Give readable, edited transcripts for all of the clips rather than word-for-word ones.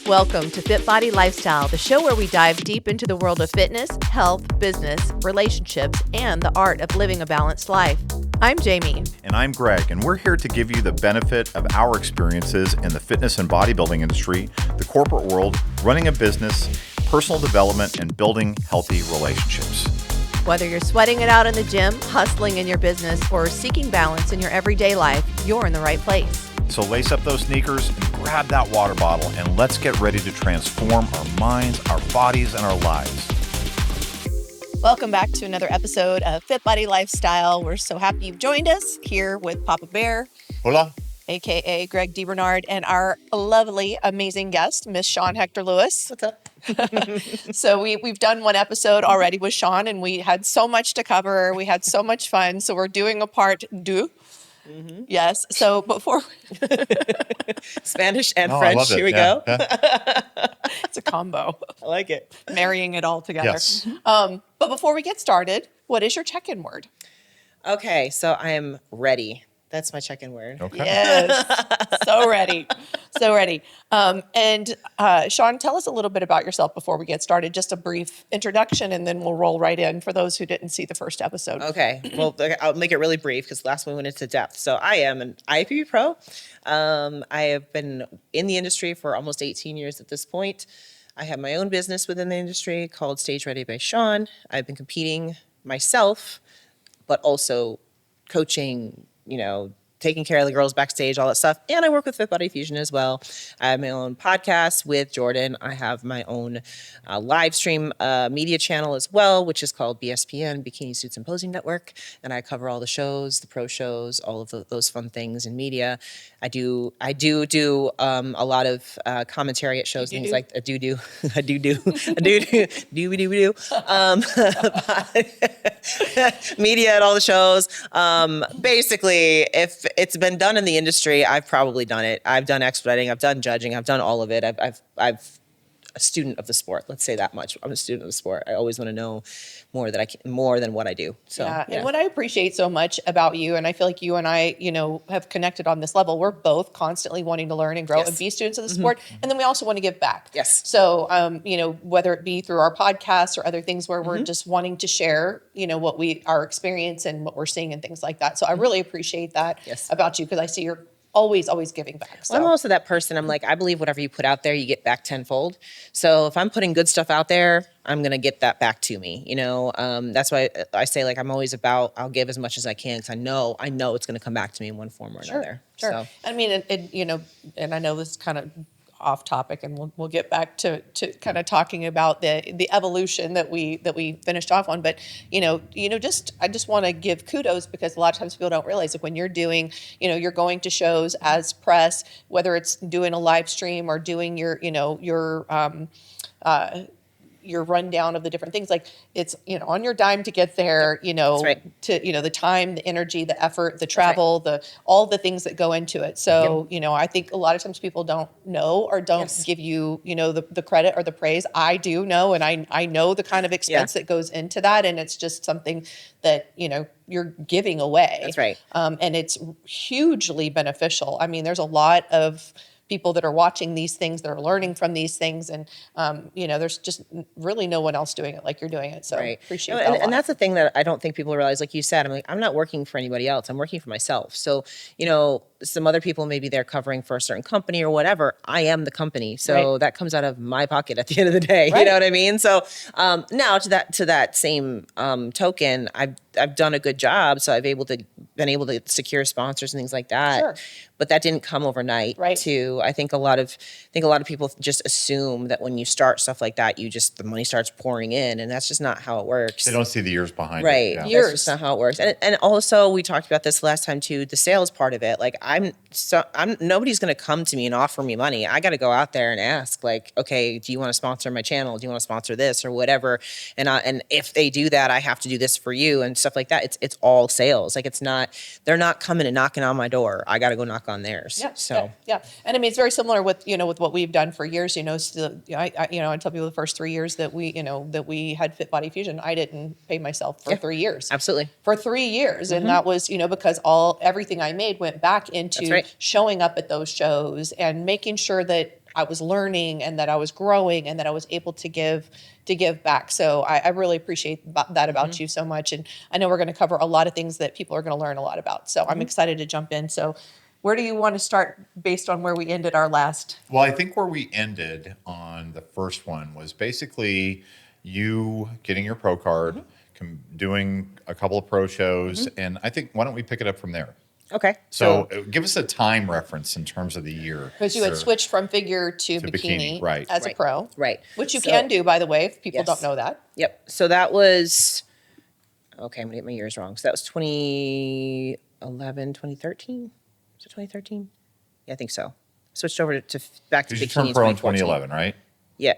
Welcome to FitBody Lifestyle, the show where we dive deep into the world of fitness, health, business, relationships, and the art of living a balanced life. I'm Jamie. And I'm Greg, and we're here to give you the benefit of our experiences in the fitness and bodybuilding industry, the corporate world, running a business, personal development, and building healthy relationships. Whether you're sweating it out in the gym, hustling in your business, or seeking balance in your everyday life, you're in the right place. So lace up those sneakers and grab that water bottle, and let's get ready to transform our minds, our bodies, and our lives. Welcome back to another episode of FitBody Lifestyle. We're so happy you've joined us here with Papa Bear. Hola. AKA Greg DeBernard, and our lovely, amazing guest, Miss Shawn Hektor-Lewis. What's up? So we've done one episode already with Shawn, and we had so much to cover. We had so much fun. So we're doing a part deux. Mm-hmm. Yes. So before Spanish and French, here we go. Yeah. It's a combo. I like it. Marrying it all together. Yes. But before we get started, what is your check-in word? Okay, so I am ready. That's my check-in word. Okay. Yes. So ready. So ready. And Shawn, tell us a little bit about yourself before we get started. Just a brief introduction, and then we'll roll right in for those who didn't see the first episode. Okay, well, I'll make it really brief because last one we went into depth. So I am an IFBB Pro. I have been in the industry for almost 18 years at this point. I have my own business within the industry called StageReady by Shawn. I've been competing myself, but also coaching, taking care of the girls backstage, all that stuff. And I work with FitBody Fusion as well. I have my own podcast with Jordan. I have my own live stream media channel as well, which is called BSPN, Bikini Suits and Posing Network. And I cover all the shows, the pro shows, all of those fun things in media. I do a lot of commentary at shows, things like do. Media at all the shows. Basically, if it's been done in the industry, I've probably done it. I've done expediting, I've done judging, I've done all of it. I've a student of the sport. Let's say that much. I'm a student of the sport. I always want to know more than what I do. So, yeah. And what I appreciate so much about you, and I feel like you and I, have connected on this level. We're both constantly wanting to learn and grow and be students of the sport, and then we also want to give back. Yes. So, whether it be through our podcast or other things where we're just wanting to share, our experience and what we're seeing and things like that. So, I really appreciate that about you because I see you're always giving back. So. Well, I'm also that person. I'm like, I believe whatever you put out there, you get back tenfold. So if I'm putting good stuff out there, I'm going to get that back to me. That's why I say, like, I'm always about, I'll give as much as I can because I know it's going to come back to me in one form or another. Sure. So. I mean, and I know this is kind of off topic, and we'll get back to kind of talking about the evolution that we finished off on. But I just want to give kudos because a lot of times people don't realize that when you're doing, you're going to shows as press, whether it's doing a live stream or doing your rundown of the different things, like it's, on your dime to get there, right. to, the time, the energy, the effort, the travel, all the things that go into it. So, I think a lot of times people don't know or don't give you, the credit or the praise. I do know, and I know the kind of expense that goes into that. And it's just something that, you're giving away. That's right. And it's hugely beneficial. I mean, there's a lot of people that are watching these things, that are learning from these things. And, there's just really no one else doing it like you're doing it. So appreciate that. And that's the thing that I don't think people realize, like you said, I'm not working for anybody else. I'm working for myself. So, some other people, maybe they're covering for a certain company or whatever. I am the company. So that comes out of my pocket at the end of the day. Right. You know what I mean? So now to that same token, I've done a good job. So I've been able to secure sponsors and things like that. Sure. But that didn't come overnight. Right. Too. I think a lot of people just assume that when you start stuff like that, the money starts pouring in, and that's just not how it works. They don't see the years behind it. Right. Yeah. Years. That's just not how it works. And also we talked about this last time too, the sales part of it. Like nobody's going to come to me and offer me money. I got to go out there and ask, like, okay, do you want to sponsor my channel? Do you want to sponsor this or whatever? And if they do that, I have to do this for you and stuff like that. It's all sales. Like they're not coming and knocking on my door. I got to go knock on theirs. Yeah. So yeah. And I mean, it's very similar with what we've done for years. So, I tell people the first 3 years that we had FitBody Fusion, I didn't pay myself for 3 years. Absolutely. For 3 years. And that was, because everything I made went back into showing up at those shows and making sure that I was learning and that I was growing and that I was able to give back. So I really appreciate that about you so much. And I know we're going to cover a lot of things that people are going to learn a lot about. So I'm excited to jump in. So where do you want to start based on where we ended our last? Well, I think where we ended on the first one was basically you getting your pro card, doing a couple of pro shows, and I think why don't we pick it up from there? Okay. So give us a time reference in terms of the year. Because you had switched from figure to bikini, bikini, right. as a pro. Right. Which you So- can do, by the way, if people Yes. don't know that. Yep. So that was, okay, I'm going to get my years wrong. So that was 2011, 2013? Was it 2013? Yeah, I think so. Switched over to back to Because you bikini turned pro in 2014. 2011, right? Yeah.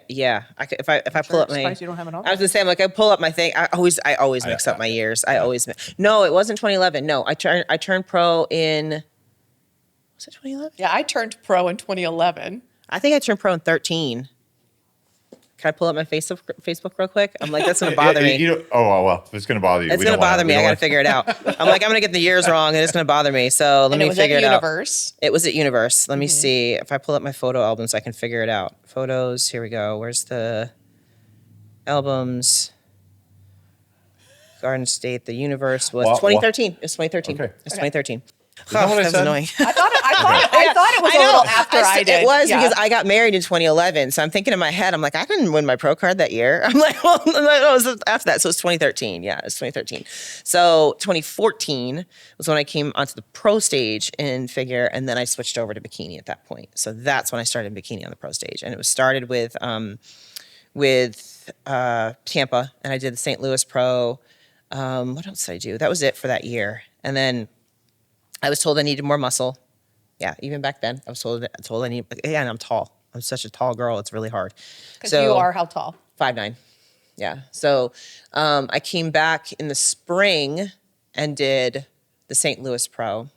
If I pull up my, Surprised you don't have it on. I was gonna say, I'm like, I pull up my thing. I always mix up my years. No, it wasn't 2011. No, I turned pro in, was it 2011? Yeah, I turned pro in 2011. I think I turned pro in 13. Can I pull up my Facebook real quick? I'm like, that's gonna bother me. Well, if it's going to bother you. It's gonna bother me. I gotta figure it out. I'm like, I'm gonna get the years wrong, and it's gonna bother me. So let me figure it out. Universe. It was at Universe. Let me see if I pull up my photo albums, I can figure it out. Photos. Here we go. Where's the albums? Garden State. The Universe was 2013. It was 2013. Okay. It's 2013. that what I that was said? annoying. I thought it was a little after I did. It was Yeah. because I got married in 2011. So I'm thinking in my head, I'm like, I didn't win my pro card that year. I'm like, well, no, it was after that. So it's 2013. Yeah, it's 2013. So 2014 was when I came onto the pro stage in figure, and then I switched over to bikini at that point. So that's when I started bikini on the pro stage, and it was started with Tampa, and I did the St. Louis Pro. What else did I do? That was it for that year, and then I was told I needed more muscle. Yeah, even back then, I was told I need. Yeah, and I'm tall. I'm such a tall girl. It's really hard. Because you are how tall? 5'9". Yeah. So I came back in the spring and did the St. Louis Pro,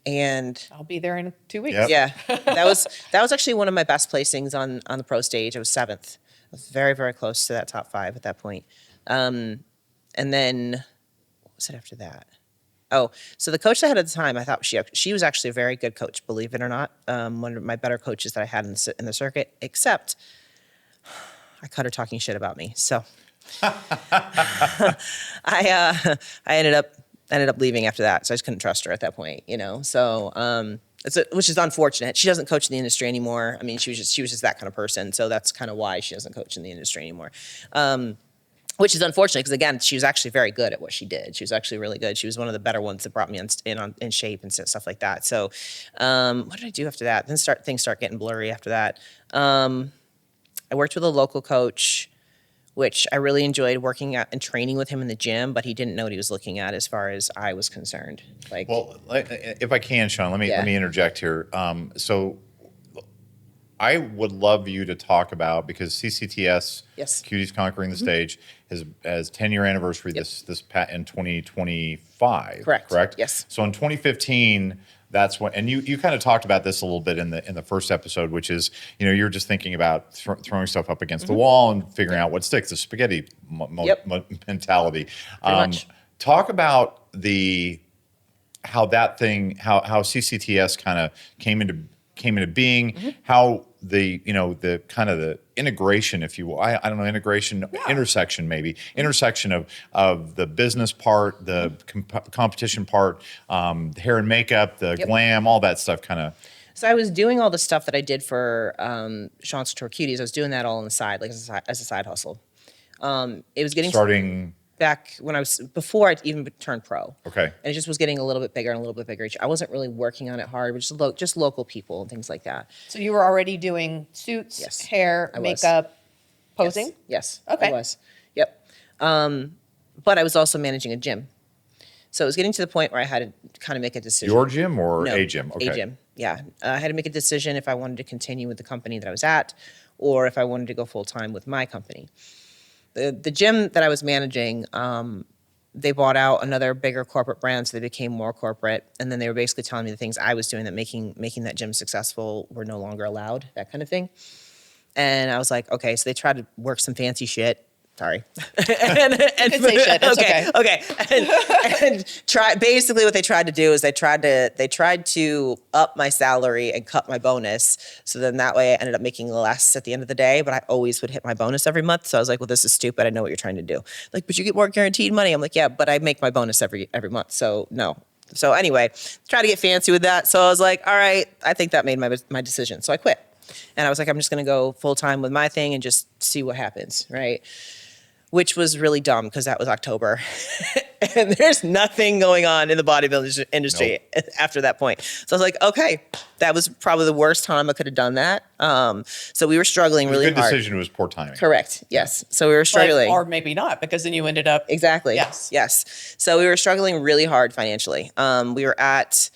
and I'll be there in 2 weeks. Yep. yeah, that was actually one of my best placings on the pro stage. I was 7th. I was very, very close to that top 5 at that point. And then what was it after that? Oh, so the coach I had at the time, I thought she was actually a very good coach, believe it or not. One of my better coaches that I had in the circuit, except I caught her talking shit about me. So I ended up leaving after that. So I just couldn't trust her at that point, So which is unfortunate. She doesn't coach in the industry anymore. I mean, she was just that kind of person. So that's kind of why she doesn't coach in the industry anymore. Which is unfortunate because, again, she was actually very good at what she did. She was actually really good. She was one of the better ones that brought me in shape and stuff like that. So what did I do after that? Then things start getting blurry after that. I worked with a local coach, which I really enjoyed working at and training with him in the gym, but he didn't know what he was looking at as far as I was concerned. Well, if I can, Sean, let me interject here. So I would love you to talk about, because CCTS, Yes. Cuties Conquering the Stage, has 10-year anniversary this in 2025. Correct. Yes. So in 2015, that's when, and you kind of talked about this a little bit in the first episode, which is, you're just thinking about throwing stuff up against the wall and figuring out what sticks, the spaghetti mentality. Pretty much. Talk about how CCTS kind of came into being, how the kind of the integration, if you will, I don't know, intersection of the business part, the competition part, the hair and makeup, the glam, all that stuff kind of. So I was doing all the stuff that I did for Shawn's Couture Cuties. I was doing that all on the side, like as a side hustle. It was getting Starting back before I even turned pro. Okay. And it just was getting a little bit bigger and a little bit bigger. I wasn't really working on it hard, but just local people and things like that. So you were already doing suits, Yes. hair, I was. makeup, posing? Yes. Okay. I was. Yep. But I was also managing a gym. So it was getting to the point where I had to kind of make a decision. your gym or No, a gym? Okay. A gym, yeah. I had to make a decision if I wanted to continue with the company that I was at or if I wanted to go full-time with my company. The gym that I was managing, they bought out another bigger corporate brand, so they became more corporate. And then they were basically telling me the things I was doing that making that gym successful were no longer allowed, that kind of thing. And I was like, okay, so they tried to work some fancy shit Sorry. and can say shit. It's okay. And basically what they tried to do is they tried to up my salary and cut my bonus. So then that way I ended up making less at the end of the day, but I always would hit my bonus every month. So I was like, well, this is stupid. I know what you're trying to do. Like, but you get more guaranteed money. I'm like, yeah, but I make my bonus every month. So no. So anyway, try to get fancy with that. So I was like, all right, I think that made my decision. So I quit. And I was like, I'm just going to go full time with my thing and just see what happens, right? Which was really dumb because that was October. And there's nothing going on in the bodybuilding industry after that point. So I was like, okay, that was probably the worst time I could have done that. So we were struggling really hard. Good decision. It was poor timing. Correct. Yes. So we were struggling. Or maybe not, because then you ended up. Exactly. Yes. Yes. So we were struggling really hard financially. We were at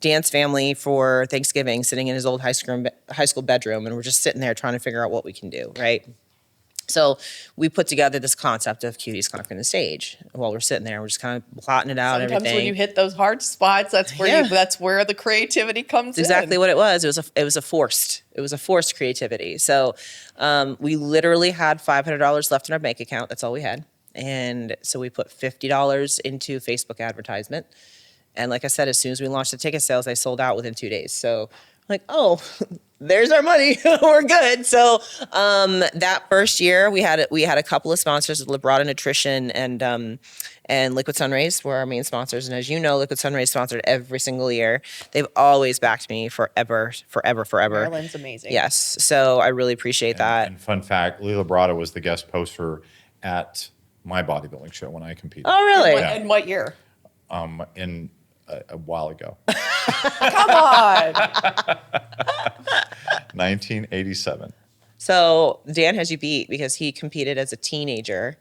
Dan's family for Thanksgiving, sitting in his old high school bedroom, and we're just sitting there trying to figure out what we can do, right? So we put together this concept of Cuties Conquering the Stage. While we're sitting there, we're just kind of plotting it out. Sometimes everything. when you hit those hard spots, that's where that's where the creativity comes in. Exactly what it was. It was a forced creativity. So we literally had $500 left in our bank account. That's all we had. And so we put $50 into Facebook advertisement. And like I said, as soon as we launched the ticket sales, they sold out within 2 days. So like, oh, there's our money. We're good. So that first year, we had a couple of sponsors, Librata Nutrition and Liquid Sunrays were our main sponsors. And as you know, Liquid Sunrays sponsored every single year. They've always backed me forever. Marilyn's amazing. Yes. So I really appreciate that. And fun fact, Librata was the guest poster at my bodybuilding show when I competed. Oh, really? In what year? In a while ago. Come on. 1987. So Dan has you beat because he competed as a teenager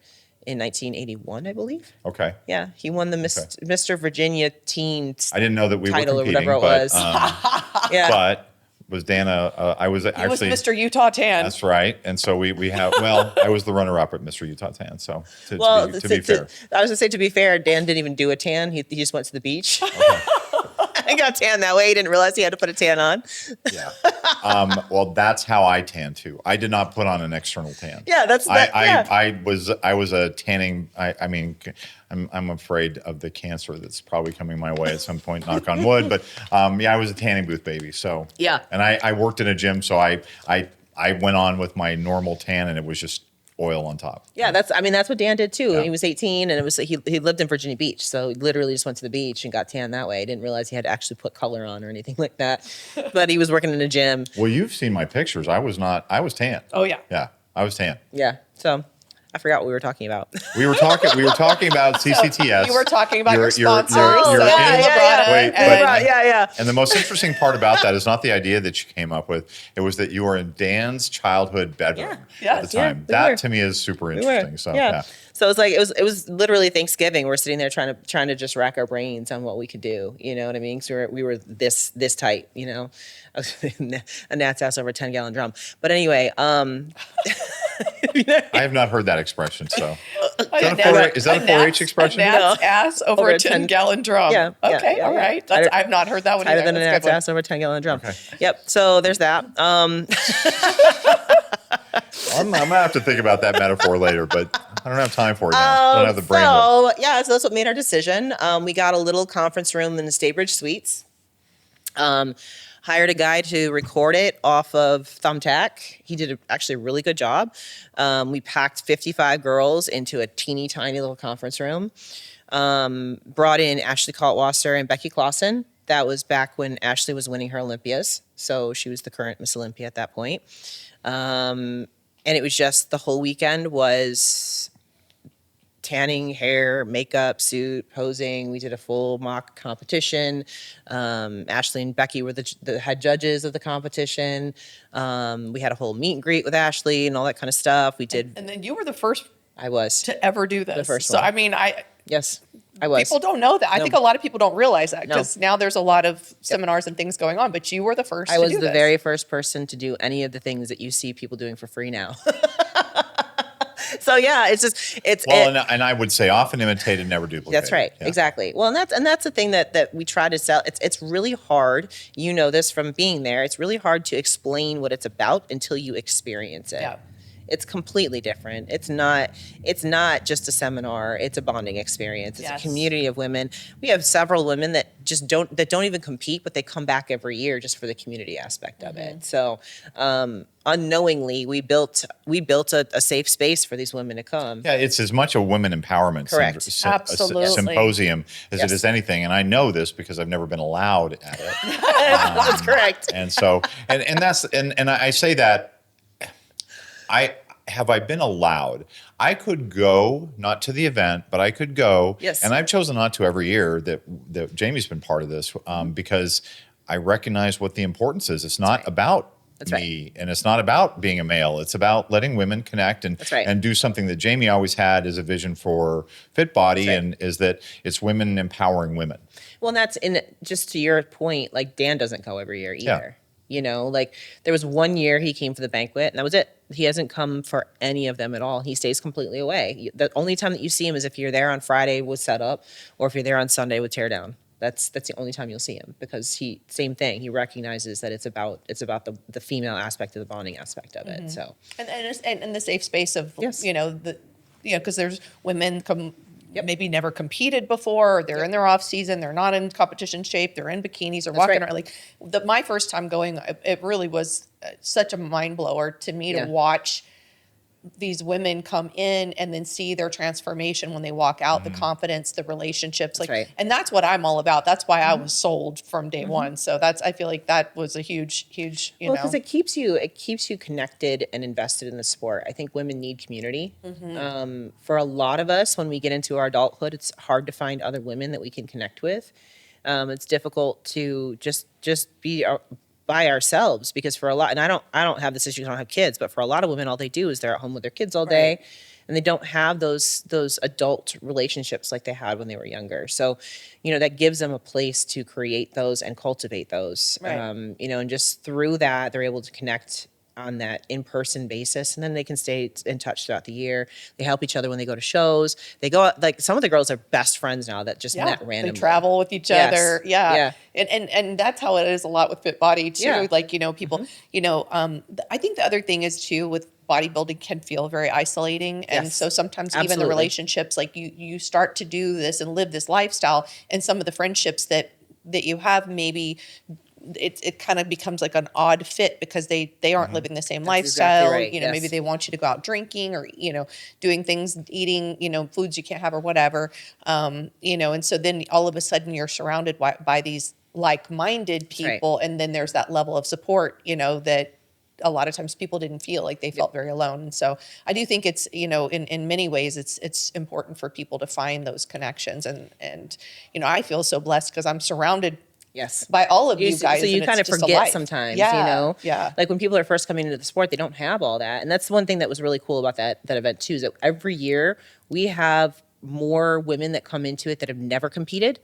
in 1981, I believe. Okay. Yeah, he won the Mr. Virginia Teen I didn't know that we were title or competing, whatever it was. yeah. But was Dan I was He actually was Mr. Utah Tan. That's right. And so we have I was the runner-up at Mr. Utah Tan. So to be fair. I was gonna say, to be fair, Dan didn't even do a tan. He just went to the beach. Okay. I got tan that way. He didn't realize he had to put a tan on. Yeah. Well, that's how I tan too. I did not put on an external tan. Yeah, that's I was a tanning. I mean, I'm afraid of the cancer that's probably coming my way at some point. Knock on wood. But I was a tanning booth baby. So yeah. And I worked in a gym, so I went on with my normal tan, and it was just oil on top. Yeah, that's what Dan did too. Yeah. He was 18, and he lived in Virginia Beach, so he literally just went to the beach and got tan that way. He didn't realize he had to actually put color on or anything like that. But he was working in a gym. Well, you've seen my pictures. I was tan. Oh yeah. Yeah, I was tan. Yeah. So I forgot what we were talking about. We were talking about CCTS. You were talking about your sponsors. Yeah. And the most interesting part about that is not the idea that you came up with. It was that you were in Dan's childhood bedroom at the time. That to me is super interesting. So yeah. So it was like it was literally Thanksgiving. We're sitting there trying to just rack our brains on what we could do. You know what I mean? So we were this tight. You know, a gnat's ass over a 10-gallon drum. But anyway, I have not heard that expression. So is that a 4-H expression? A gnat's ass over a 10-gallon drum. Yeah. Okay. All right. I've not heard that one Tighter either. than a gnat's ass over a 10-gallon drum. Okay. Yep. So there's that. I'm gonna have to think about that metaphor later, but I don't have time for it now. I don't have the brain. So that's what made our decision. We got a little conference room in the Staybridge Suites. Hired a guy to record it off of Thumbtack. He did actually a really good job. We packed 55 girls into a teeny tiny little conference room. Brought in Ashley Kaltwasser and Becky Clausen. That was back when Ashley was winning her Olympias. So she was the current Miss Olympia at that point. And it was just the whole weekend was tanning, hair, makeup, suit, posing. We did a full mock competition. Ashley and Becky were the head judges of the competition. We had a whole meet and greet with Ashley and all that kind of stuff. We did. And then you were the first. I was to ever do this. The first so one. I mean, yes, I was. People don't know that. I No. think a lot of people don't realize that No. because now there's a lot of seminars and things going on. But you were the first. I was to do the this. very first person to do any of the things that you see people doing for free now. So yeah, and I would say often imitated, never duplicated. That's right, exactly. Well, and that's the thing that we try to sell. It's really hard. You know this from being there. It's really hard to explain what it's about until you experience it. Yeah. It's completely different. It's not just a seminar. It's a bonding experience. It's Yes. a community of women. We have several women that don't even compete, but they come back every year just for the community aspect of it. So unknowingly, we built a safe space for these women to come. Yeah, it's as much a women empowerment Correct. Absolutely. symposium as Yes. it is anything. And I know this because I've never been allowed at it. That's correct. And so, and that's, and I say that, I been allowed? I could go, not to the event, but I could go. Yes. And I've chosen not to every year that Jamie's been part of this because I recognize what the importance is. It's not about me, and it's not about being a male. It's about letting women connect and do something that Jamie always had as a vision for FitBody, and is that it's women empowering women. Well, and that's just to your point, like Dan doesn't go every year either. Yeah. You know, like there was one year he came for the banquet and that was it. He hasn't come for any of them at all. He stays completely away. The only time that you see him is if you're there on Friday with setup or if you're there on Sunday with teardown. That's the only time you'll see him because same thing. He recognizes that it's about the female aspect of the bonding aspect of it. So and the safe space of Yes. because there's women maybe never competed before, or they're in their off season, they're not in competition shape, they're in bikinis or walking around. Like my first time going, it really was such a mind blower to me to watch these women come in and then see their transformation when they walk out, the confidence, the relationships, and that's what I'm all about. That's why I was sold from day one. So I feel like that was a huge, because it keeps you connected and invested in the sport. I think women need community. For a lot of us, when we get into our adulthood, it's hard to find other women that we can connect with. It's difficult to just be by ourselves because for a lot, and I don't have this issue, I don't have kids, but for a lot of women, all they do is they're at home with their kids all day and they don't have those adult relationships like they had when they were younger. So, that gives them a place to create those and cultivate those, and just through that, they're able to connect on that in-person basis, and then they can stay in touch throughout the year. They help each other when they go to shows. They go out, like some of the girls are best friends now that just met randomly. They travel with each other. Yeah. And that's how it is a lot with FitBody too. Yeah. Like, people, I think the other thing is too with bodybuilding can feel very isolating. And so sometimes even the relationships, like you start to do this and live this lifestyle, and some of the friendships that you have maybe it kind of becomes like an odd fit because they aren't living the same lifestyle. Exactly right. Maybe they want you to go out drinking or, doing things, eating, foods you can't have or whatever. And so then all of a sudden you're surrounded by these like-minded people. And then there's that level of support, that a lot of times people didn't feel like they felt very alone. And so I do think it's, in many ways it's important for people to find those connections. And I feel so blessed because I'm surrounded by all of you guys. So you kind of forget sometimes, Yeah. Like when people are first coming into the sport, they don't have all that. And that's one thing that was really cool about that event too, is that every year we have more women that come into it that have never competed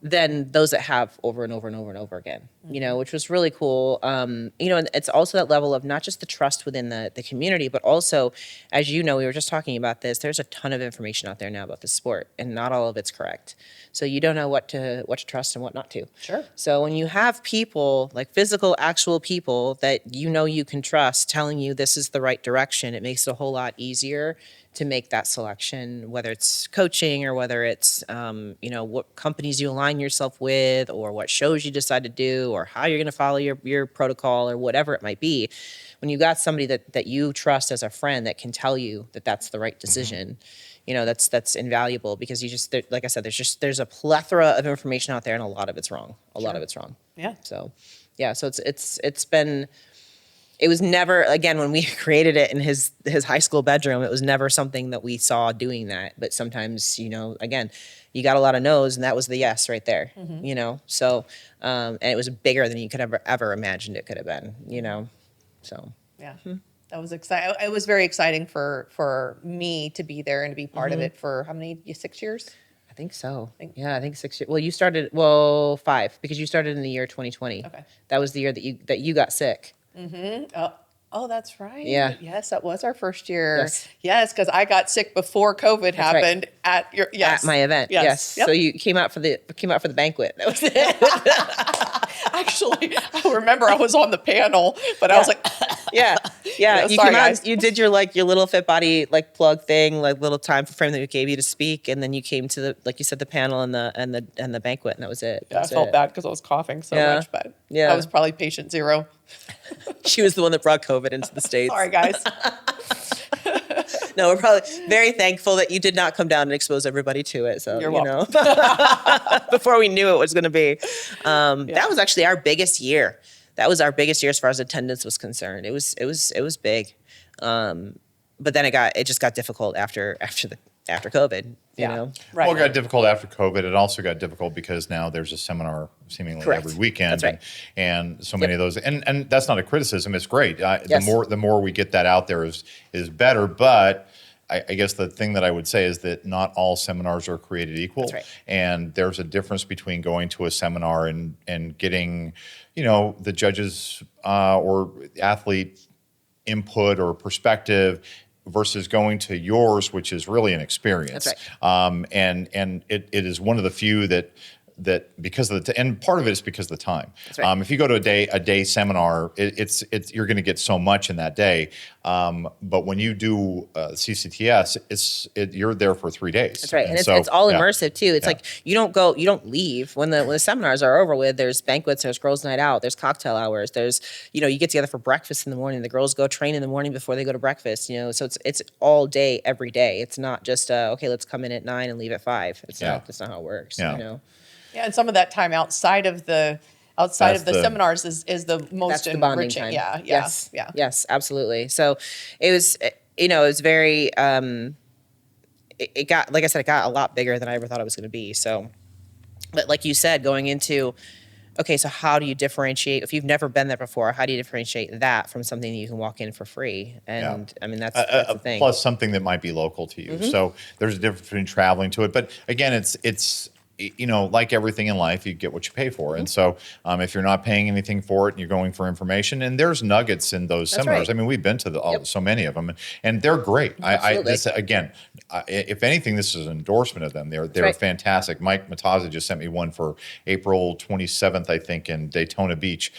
than those that have over and over and over and over again, which was really cool. And it's also that level of not just the trust within the community, but also, as we were just talking about this, there's a ton of information out there now about the sport and not all of it's correct. So you don't know what to trust and what not to. Sure. So when you have people, like physical, actual people that you can trust telling you this is the right direction, it makes it a whole lot easier to make that selection, whether it's coaching or whether it's, what companies you align yourself with or what shows you decide to do or how you're going to follow your protocol or whatever it might be. When you got somebody that you trust as a friend that can tell you that that's the right decision, that's invaluable because like I said, there's a plethora of information out there and a lot of it's wrong. A lot of it's wrong. Yeah. So, so it was never, again, when we created it in his high school bedroom, it was never something that we saw doing that. But sometimes, again, you got a lot of no's and that was the yes right there, So, and it was bigger than you could ever imagined it could have been, so. Yeah. That was exciting. It was very exciting for me to be there and to be part of it for how many, 6 years? I think so. I think 6 years. Well, you started, 5, because you started in the year 2020. Okay. That was the year that you got sick. Oh, that's right. Yeah. Yes, that was our first year. Yes. Yes, because I got sick before COVID happened at my event. Yes. Yep. So you came out for the banquet. That was it. Actually, I remember I was on the panel, but I was like, Yeah. Yeah, You sorry, came out, guys. you did your little FitBody plug thing, little time frame that we gave you to speak, and then you came to the, like you said, the panel and the banquet, and that was it. That I was felt it. bad because I was coughing so Yeah. much, but Yeah. I was probably patient zero. She was the one that brought COVID into the States. Sorry, guys. No, we're probably very thankful that you did not come down and expose everybody to it. So, You're you know, before we knew it was going to be. That was actually our biggest year. That was our biggest year as far as attendance was concerned. It was big. But then it just got difficult after COVID, you know? Right. Well, it got difficult after COVID. It also got difficult because now there's a seminar seemingly Correct. every weekend. That's right. And so many of those, and that's not a criticism. It's great. Yes. The more we get that out there is better. But I guess the thing that I would say is that not all seminars are created equal. That's right. And there's a difference between going to a seminar and getting, you know, the judges or athlete input or perspective versus going to yours, which is really an experience. That's right. And it is one of the few that because of and part of it is because of the time. That's right. If you go to a day seminar, it's you're going to get so much in that day. But when you do CCTS, you're there for 3 days. That's right. And so, it's all yeah. immersive too. It's like you don't leave when the seminars are over with. There's banquets, there's girls' night out, there's cocktail hours, there's, you know, you get together for breakfast in the morning. The girls go train in the morning before they go to breakfast, you know. So it's all day, every day. It's not just okay, let's come in at 9 and leave at 5. That's not how it works. Yeah. You know. Yeah, and some of that time outside of the seminars is the most That's the bonding enriching. time. Yeah, Yes. yeah. Yes, absolutely. So it was, you know, it was very, it got, like I said, it got a lot bigger than I ever thought it was going to be. So, but like you said, going into, okay, so how do you differentiate, if you've never been there before, how do you differentiate that from something that you can walk in for free? And I mean, that's the thing. Plus something that might be local to you. So there's a difference between traveling to it. But again, it's you know, like everything in life, you get what you pay for. And so if you're not paying anything for it and you're going for information, and there's nuggets in those seminars. right. I mean, we've been to so many of them, and they're great. Absolutely. If anything, this is an endorsement of them. They're right. fantastic. Mike Matazza just sent me one for April 27th, I think, in Daytona Beach.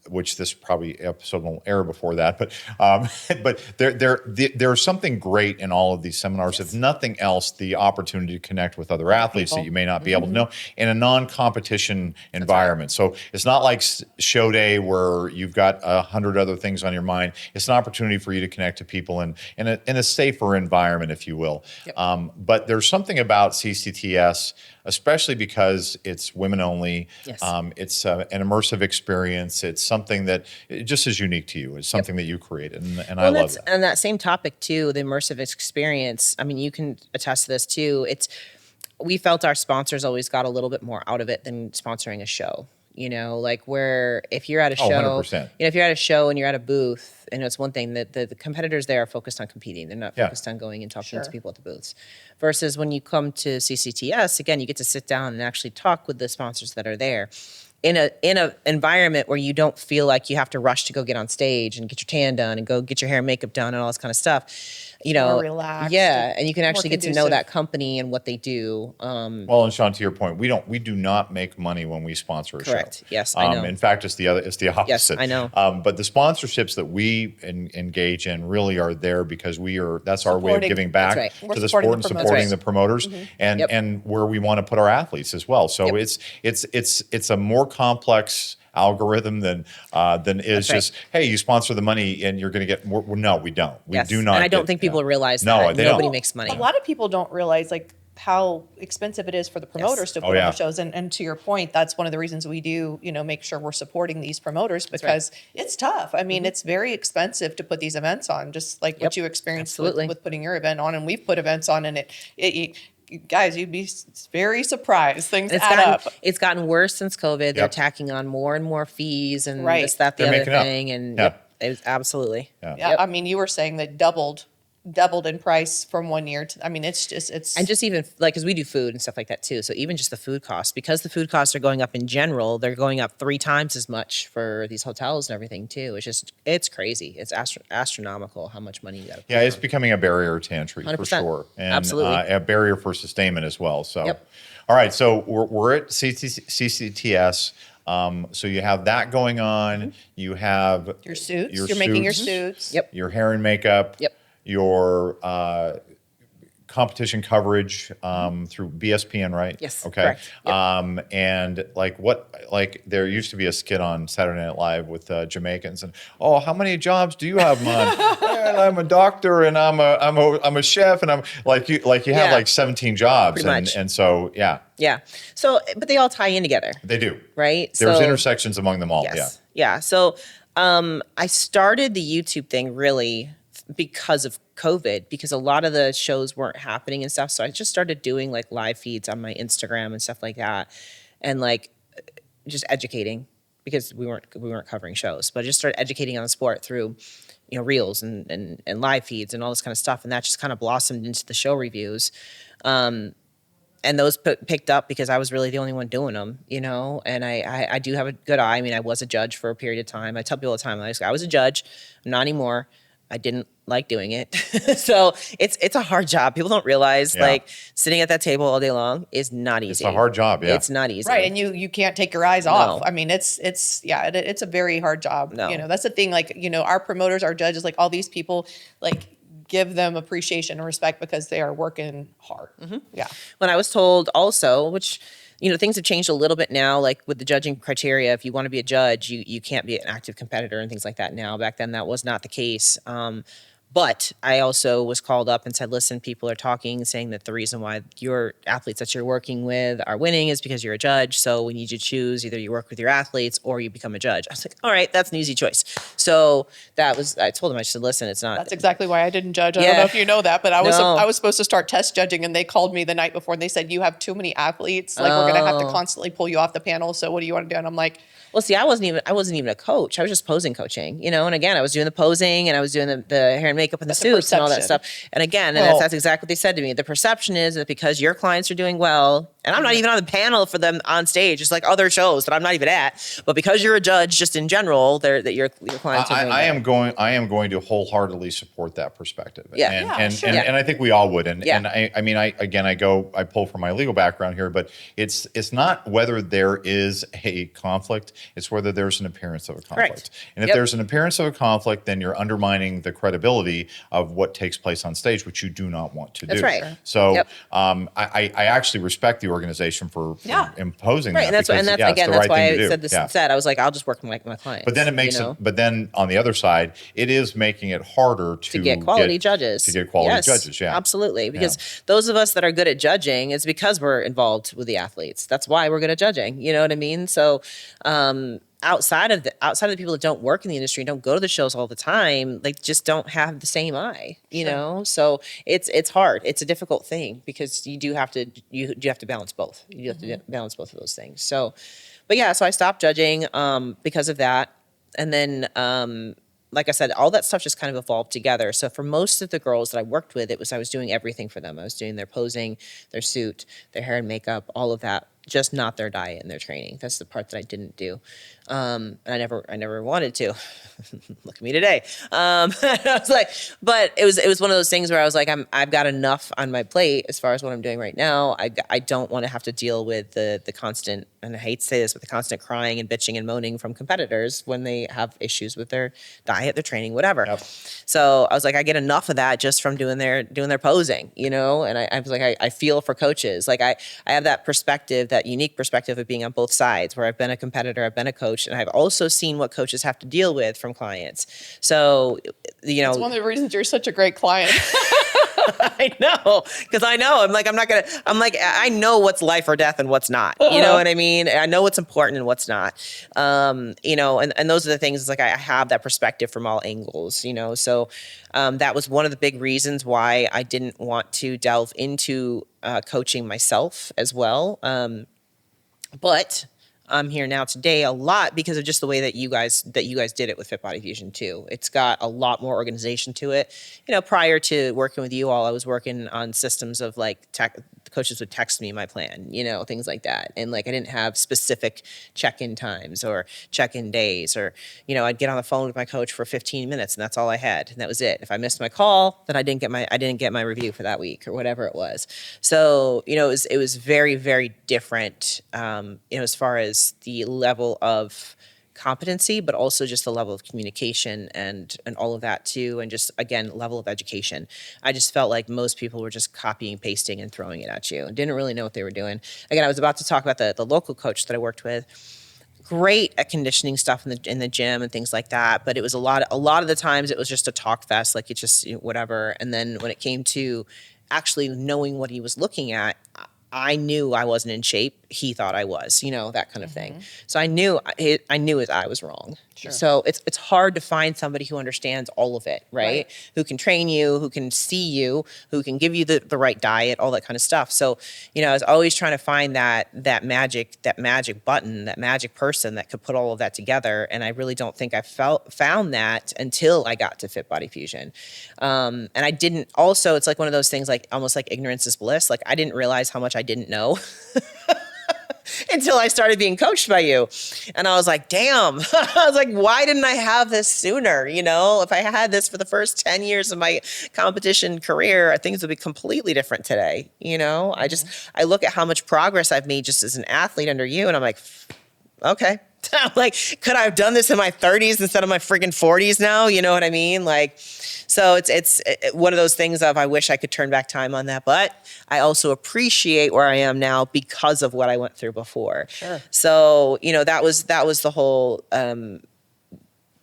Which this probably episode will air before that, but there's something great in all of these seminars. If nothing else, the opportunity to connect with other athletes that you may not be able to know in a non-competition environment. So it's not like show day where you've got 100 other things on your mind. It's an opportunity for you to connect to people in a safer environment, if you will. But there's something about CCTS, especially because it's women only. Yes. It's an immersive experience. It's something that it just is unique to you. It's something that you created, and I love that. And that same topic too, the immersive experience. I mean, you can attest to this too. We felt our sponsors always got a little bit more out of it than sponsoring a show. You know, like where if you're at a show, 100%. you know, if you're at a show and you're at a booth, and it's one thing that the competitors there are focused on competing. They're not focused on going and talking to people at the booths. Versus when you come to CCTS, again, you get to sit down and actually talk with the sponsors that are there in a environment where you don't feel like you have to rush to go get on stage and get your tan done and go get your hair and makeup done and all this kind of stuff. You know, More relaxed, and you can actually get to know conducive. that company and what they do. Well, and Sean, to your point, we do not make money when we sponsor a Correct. show. Yes, I know. In fact, it's the opposite. Yes, I know. But the sponsorships that we engage in really are there because that's our way of Supporting. giving back That's right. We're to the supporting sport and the supporting promoters. the promoters, and where we want to put our athletes as well. So it's a more complex algorithm than is just, hey, you sponsor the money and you're going to get more. No, we don't. We do not. And I don't get- think people realize No, that. they Nobody don't. makes money. A lot of people don't realize like how expensive it is for the promoters to put on yeah. the shows. And to your point, that's one of the reasons we do, you know, make sure we're supporting these promoters because it's tough. I mean, it's very expensive to put these events on, just like what you experienced with putting your event on. And we've put events on, and guys, you'd be very surprised. Things add up. It's gotten worse since COVID. They're tacking on more and more fees and this, that, the They're other making it up. thing. And Yeah. it was absolutely. Yeah, I mean, you were saying that doubled in price from 1 year to, I mean, it's And just even like, because we do food and stuff like that too. So even just the food costs, because the food costs are going up in general, they're going up 3 times as much for these hotels and everything too. It's crazy. It's astronomical how much money you got to pay. Yeah, it's becoming a barrier to entry for 100%. sure, and Absolutely. a barrier for sustainment as well. So, Yep. all right, so we're at CCTS. So you have that going on. You have Your suits. You're making your suits, suits. Yep. your hair and makeup, Yep. your competition coverage through BSPN, right? Yes, Okay. correct. Yep. And like there used to be a skit on Saturday Night Live with Jamaicans, and oh, how many jobs do you have, man? And I'm a doctor, and I'm a chef, and I'm like you have Yeah. like 17 jobs, Pretty much. and so yeah, Yeah. So, but they all tie in together, they do. right? There's So- intersections among them all. Yes. Yeah. So I started the YouTube thing really because of COVID, because a lot of the shows weren't happening and stuff. So I just started doing like live feeds on my Instagram and stuff like that, and like just educating, because we weren't covering shows, but I just started educating on the sport through, reels and live feeds and all this kind of stuff, and that just kind of blossomed into the show reviews. And those picked up because I was really the only one doing them, and I do have a good eye. I mean, I was a judge for a period of time. I tell people all the time, I was a judge. I'm not anymore. I didn't like doing it. So it's a hard job. People don't realize like sitting at that table all day long is not easy. It's a hard job. Yeah. It's not easy. Right, and you can't take your eyes off. I mean, it's a very hard job. No. That's the thing. Like, our promoters, our judges, like all these people, like give them appreciation and respect because they are working hard. Yeah. When I was told also, which, things have changed a little bit now, like with the judging criteria, if you want to be a judge, you can't be an active competitor and things like that now. Back then, that was not the case. But I also was called up and said, listen, people are talking, saying that the reason why your athletes that you're working with are winning is because you're a judge. So we need you to choose, either you work with your athletes or you become a judge. I was like, all right, that's an easy choice. So I told them, I said, listen, it's not. That's exactly why I didn't judge. I don't know if you know that, but I was supposed to start test judging, and they called me the night before and they said, you have too many athletes. Like, we're going to have to constantly pull you off the panel. So what do you want to do? And I'm like, well, see, I wasn't even a coach. I was just posing coaching, and again, I was doing the posing and I was doing the hair and makeup and the suits and all that stuff. And again, that's exactly what they said to me. The perception is that because your clients are doing well, and I'm not even on the panel for them on stage, it's like other shows that I'm not even at, but because you're a judge just in general, that your clients are doing well. I am going to wholeheartedly support that perspective. Yeah. And I think we all would. And I pull from my legal background here, but it's not whether there is a conflict, it's whether there's an appearance of a conflict. Correct. And if there's an appearance of a conflict, then you're undermining the credibility of what takes place on stage, which you do not want to do. That's right. So I actually respect the organization for imposing right. that. And that's why I said this instead. I was like, I'll just work with my clients. But then it makes it. But then on the other side, it is making it harder to get quality judges. To get quality judges, yeah, absolutely. Because those of us that are good at judging, it's because we're involved with the athletes. That's why we're good at judging. You know what I mean? So outside of the people that don't work in the industry and don't go to the shows all the time, like just don't have the same eye. You know, so it's hard. It's a difficult thing because you have to balance both. You have to balance both of those things. So, but yeah, so I stopped judging because of that, and then. Like I said, all that stuff just kind of evolved together. So for most of the girls that I worked with, I was doing everything for them. I was doing their posing, their suit, their hair and makeup, all of that, just not their diet and their training. That's the part that I didn't do. And I never wanted to. Look at me today. I was like, but it was one of those things where I was like, I've got enough on my plate as far as what I'm doing right now. I don't want to have to deal with the constant, and I hate to say this, but the constant crying and bitching and moaning from competitors when they have issues with their diet, their training, whatever. Yep. So I was like, I get enough of that just from doing their posing, and I was like, I feel for coaches. Like I have that perspective, that unique perspective of being on both sides, where I've been a competitor, I've been a coach, and I've also seen what coaches have to deal with from clients. So, it's one of the reasons you're such a great client. I know, because I know I know what's life or death and what's not. You know what I mean? I know what's important and what's not. And those are the things. It's like I have that perspective from all angles. So that was one of the big reasons why I didn't want to delve into coaching myself as well. But I'm here now today a lot because of just the way that you guys did it with FitBody Fusion too. It's got a lot more organization to it. Prior to working with you all, I was working on systems of like coaches would text me my plan, things like that. And like I didn't have specific check-in times or check-in days, or I'd get on the phone with my coach for 15 minutes and that's all I had, and that was it. If I missed my call, then I didn't get my review for that week or whatever it was. So it was very, very different as far as was the level of competency, but also just the level of communication and all of that too. And just, again, level of education. I just felt like most people were just copying, pasting, and throwing it at you and didn't really know what they were doing. Again, I was about to talk about the local coach that I worked with. Great at conditioning stuff in the gym and things like that, but it was a lot of the times it was just a talk fest, like it just whatever. And then when it came to actually knowing what he was looking at, I knew I wasn't in shape. He thought I was, that kind of thing. So I knew I was wrong. Sure. So it's hard to find somebody who understands all of it, right? Who can train you, who can see you, who can give you the right diet, all that kind of stuff. So, I was always trying to find that magic button, that magic person that could put all of that together. And I really don't think I found that until I got to FitBody Fusion. And I didn't also, it's like one of those things, like almost like ignorance is bliss. Like I didn't realize how much I didn't know. Until I started being coached by you. And I was like, damn. I was like, why didn't I have this sooner? If I had this for the first 10 years of my competition career, things would be completely different today. I look at how much progress I've made just as an athlete under you, and I'm like, okay. I'm like, could I have done this in my 30s instead of my freaking 40s now? You know what I mean? Like, so it's one of those things of I wish I could turn back time on that, but I also appreciate where I am now because of what I went through before. Sure. So, that was the whole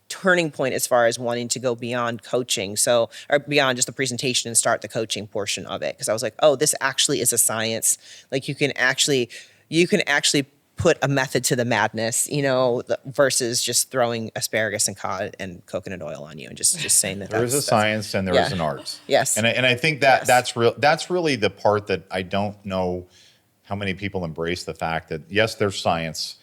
turning point as far as wanting to go beyond coaching. So, or beyond just the presentation and start the coaching portion of it. Because I was like, oh, this actually is a science. Like you can actually put a method to the madness, versus just throwing asparagus and cod and coconut oil on you and just saying that there is a science and there is an art. Yes. And I think that that's really the part that I don't know how many people embrace the fact that yes, there's science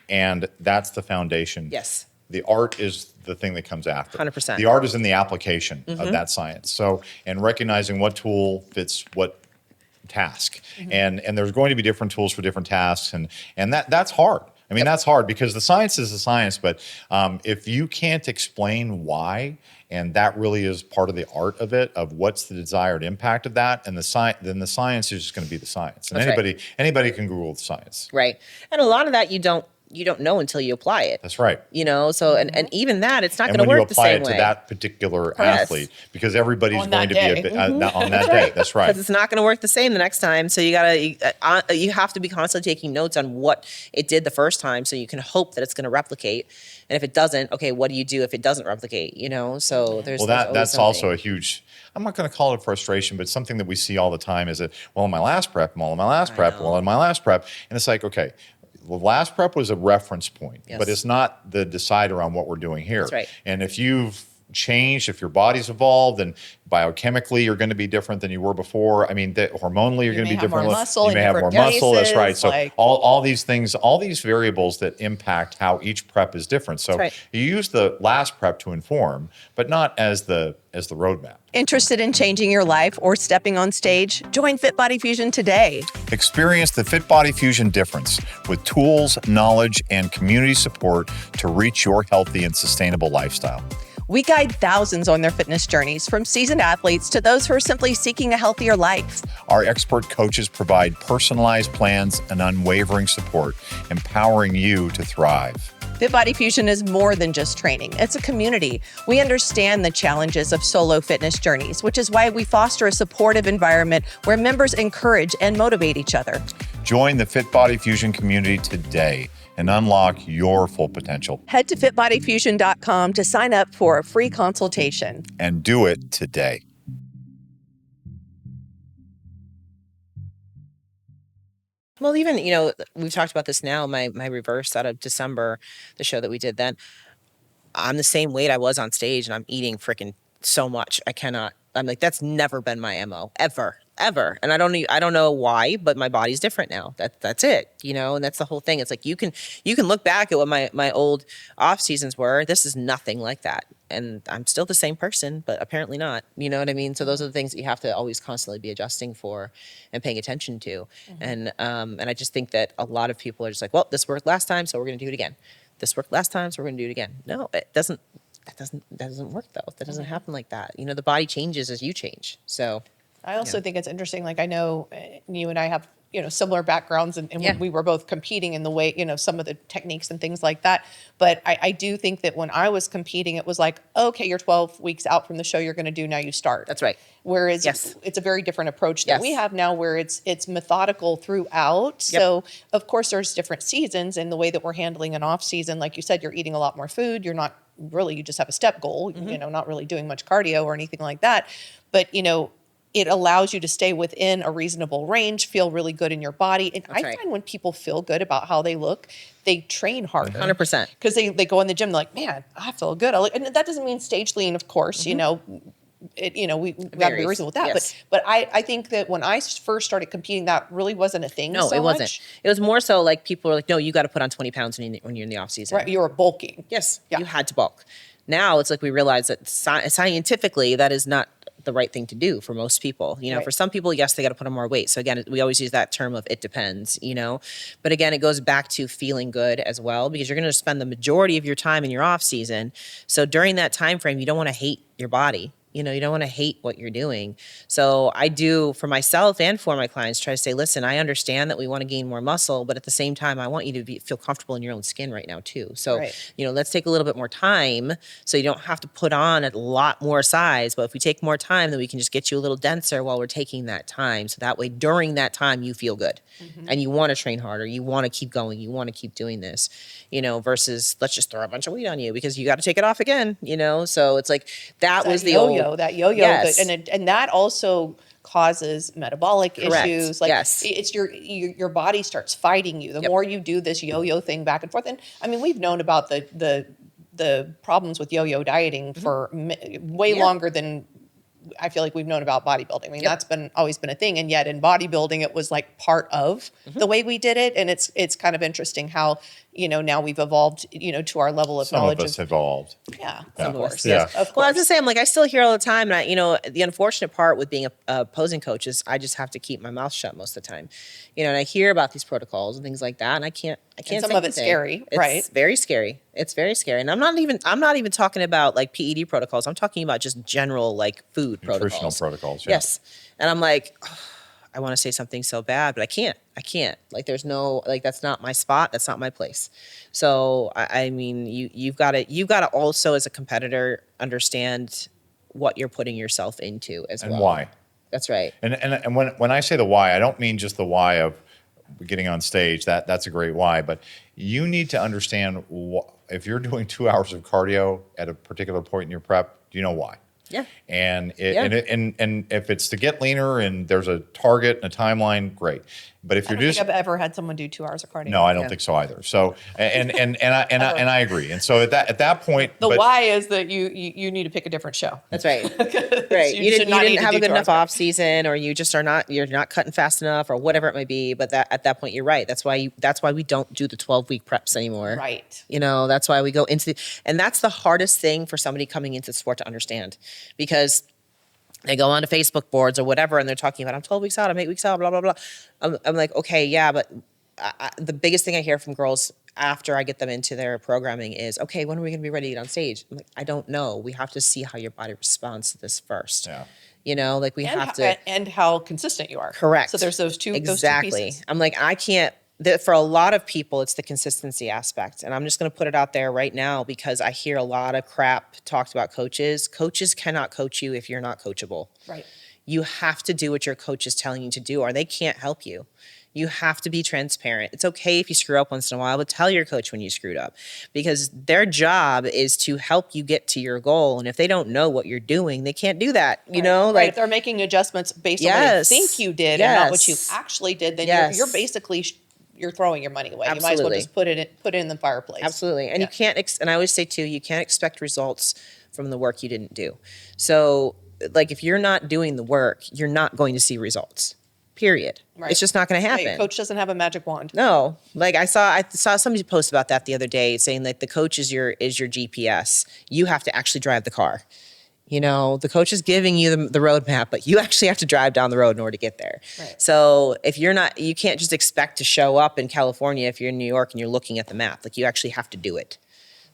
and that's the foundation. Yes. The art is the thing that comes after. 100%. The art is in the application of that science. So, and recognizing what tool fits what task. And there's going to be different tools for different tasks. And that's hard. I mean, that's hard because the science is the science, but if you can't explain why, and that really is part of the art of it, of what's the desired impact of that, and then the science is just going to be the science. And That's anybody can Google the science. Right. And a lot of that you don't know until you apply it. That's right. So and even that, it's not And going to when you work the apply same it to way. that particular Yes. athlete, because everybody's On going that to be a day. bit on that day. That's right. Because it's not going to work the same the next time. So you have to be constantly taking notes on what it did the first time, so you can hope that it's going to replicate. And if it doesn't, okay, what do you do if it doesn't replicate? So there's that's always also something. a huge, I'm not going to call it frustration, but something that we see all the time is that, well, in my last prep, in my last prep. And it's like, okay, the last prep was a reference point, Yes. but it's not the decider on what we're doing here. That's right. And if you've changed, if your body's evolved, and biochemically you're going to be different than you were before. I mean, hormonally you're going to be may have more different. muscle You in may have more different muscle. That's right. places, So like- all these things, all these variables that impact how each prep is different. So That's right. you use the last prep to inform, but not as the roadmap. Interested in changing your life or stepping on stage? Join FitBody Fusion today. Experience the FitBody Fusion difference with tools, knowledge, and community support to reach your healthy and sustainable lifestyle. We guide thousands on their fitness journeys, from seasoned athletes to those who are simply seeking a healthier life. Our expert coaches provide personalized plans and unwavering support, empowering you to thrive. FitBody Fusion is more than just training. It's a community. We understand the challenges of solo fitness journeys, which is why we foster a supportive environment where members encourage and motivate each other. Join the FitBody Fusion community today and unlock your full potential. Head to fitbodyfusion.com to sign up for a free consultation. And do it today. Well, even, we've talked about this now, my reverse out of December, the show that we did then, I'm the same weight I was on stage and I'm eating freaking so much. I'm like, that's never been my MO ever. And I don't know why, but my body's different now. That's it, and that's the whole thing. It's like, you can look back at what my old off seasons were. This is nothing like that. And I'm still the same person, but apparently not. You know what I mean? So those are the things that you have to always constantly be adjusting for and paying attention to. And I just think that a lot of people are just like, well, this worked last time, so we're going to do it again. This worked last time, so we're going to do it again. No, it doesn't. That doesn't work though. That doesn't happen like that. The body changes as you change. So I also think it's interesting. Like, I know you and I have similar backgrounds, and Yeah. we were both competing in the way, some of the techniques and things like that. But I do think that when I was competing, it was like, okay, you're 12 weeks out from the show you're going to do, now you start. That's right. Whereas Yes. it's a very different approach that we Yes. have now, where it's methodical throughout. Yep. So of course there's different seasons, and the way that we're handling an off season, like you said, you're eating a lot more food. You're not really, you just have a step goal, not really doing much cardio or anything like that. But, it allows you to stay within a reasonable range, feel really good in your body. And That's I right. find when people feel good about how they look, they train harder. 100%. Because they go in the gym, they're like, man, I feel good. And that doesn't mean stage lean, of course, we got to be Varies. reasonable with that. Yes. But I think that when I first started competing, that really wasn't a thing. No, so it wasn't. much. It was more so like people were like, no, you got to put on 20 pounds when you're in the off season. Right, you were bulking. Yes, Yeah. you had to bulk. Now it's like we realize that scientifically that is not the right thing to do for most people. Right. For some people, yes, they got to put on more weight. So again, we always use that term of it depends, But again, it goes back to feeling good as well, because you're going to spend the majority of your time in your off season. So during that time frame, you don't want to hate your body. You don't want to hate what you're doing. So I do, for myself and for my clients, try to say, listen, I understand that we want to gain more muscle, but at the same time, I want you to feel comfortable in your own skin right now too. So, Right. Let's take a little bit more time so you don't have to put on a lot more size. But if we take more time, then we can just get you a little denser while we're taking that time. So that way, during that time, you feel good and you want to train harder. You want to keep going. You want to keep doing this, versus let's just throw a bunch of weight on you because you got to take it off again, So it's like that was the yo-yo, old. that yo-yo, Yes. and that also causes metabolic Correct. issues. Like Yes. it's your body starts fighting you the Yep. more you do this yo-yo thing back and forth. And I mean, we've known about the problems with yo-yo dieting for way Yeah. longer than I feel like we've known about bodybuilding. I mean, Yep. that's always been a thing, and yet in bodybuilding, it was like part of the way we did it. And it's kind of interesting how now we've evolved to our level of Some knowledge of us evolved. yeah, Yeah. of course, Yeah. yes, of course. Well, as I say, I'm like, I still hear all the time. And the unfortunate part with being a posing coach is I just have to keep my mouth shut most of the time. And I hear about these protocols and things like that. And I can't some say of it's anything. scary, It's right? very scary. It's very scary. And I'm not even talking about like PED protocols. I'm talking about just general like food Nutritional protocols. protocols. Yeah. Yes. And I'm like, I want to say something so bad, but I can't. Like there's no, like that's not my spot. That's not my place. So I mean, you've got to also as a competitor understand what you're putting yourself into as well. And why? That's right. And when I say the why, I don't mean just the why of getting on stage. That's a great why, but you need to understand if you're doing 2 hours of cardio at a particular point in your prep, do you know why? Yeah. And Yeah. and if it's to get leaner and there's a target and a timeline, great. But if I you're don't just think I've ever had someone do 2 hours of cardio. no, I don't Yeah. think so either. So and I agree. And so at that point, The but- why is that you need to pick a different show. That's right. Right. You should You not need didn't to have do a good 2 enough hours. off season, or you're not cutting fast enough, or whatever it might be. But at that point, you're right. That's why we don't do the 12-week preps anymore. Right. That's why we go into and that's the hardest thing for somebody coming into the sport to understand, because they go onto Facebook boards or whatever, and they're talking about, I'm 12 weeks out, I'm 8 weeks out, blah, blah, blah. I'm like, okay, yeah, but the biggest thing I hear from girls after I get them into their programming is, okay, when are we going to be ready to get on stage? I'm like, I don't know. We have to see how your body responds to this first. Yeah. Like we have to. And how consistent you are. Correct. So there's those two Exactly. Those two pieces. I'm like, I can't. For a lot of people, it's the consistency aspect. And I'm just going to put it out there right now because I hear a lot of crap talked about coaches. Coaches cannot coach you if you're not coachable. Right. You have to do what your coach is telling you to do, or they can't help you. You have to be transparent. It's okay if you screw up once in a while, but tell your coach when you screwed up, because their job is to help you get to your goal. And if they don't know what you're doing, they can't do that. Right. If they're making adjustments based on what you Yes. think you did and not what you Yes. actually did, then Yes. you're basically you're throwing your money away. You might as well Absolutely. just put it in the fireplace. Absolutely. And Yeah. you can't, and I always say too, you can't expect results from the work you didn't do. So like if you're not doing the work, you're not going to see results, period. Right. It's just not going to Yeah, happen. your coach doesn't have a magic wand. No, like I saw somebody post about that the other day, saying like the coach is your GPS. You have to actually drive the car. The coach is giving you the roadmap, but you actually have to drive down the road in order to get there. Right. So if you can't just expect to show up in California if you're in New York and you're looking at the map. Like you actually have to do it.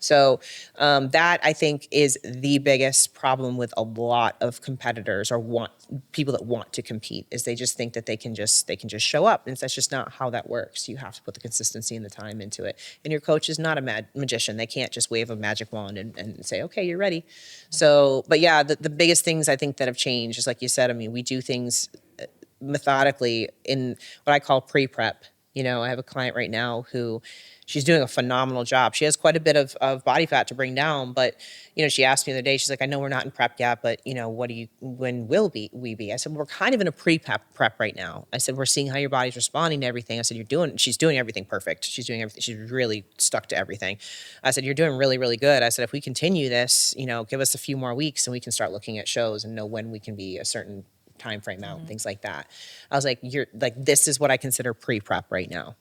So that I think is the biggest problem with a lot of competitors or people that want to compete is they just think that they can just show up, and that's just not how that works. You have to put the consistency and the time into it. And your coach is not a magician; they can't just wave a magic wand and say, "Okay, you're ready." So, but yeah, the biggest things I think that have changed is like you said. I mean, we do things methodically in what I call pre-prep. I have a client right now who she's doing a phenomenal job. She has quite a bit of body fat to bring down, but she asked me the other day, she's like, I know we're not in prep yet, but when will we be? I said, we're kind of in a prep right now. I said, we're seeing how your body's responding to everything. I said, she's doing everything perfect. She's doing everything. She's really stuck to everything. I said, you're doing really, really good. I said, if we continue this, give us a few more weeks and we can start looking at shows and know when we can be a certain time frame out, things like that. I was like, this is what I consider pre-prep right now.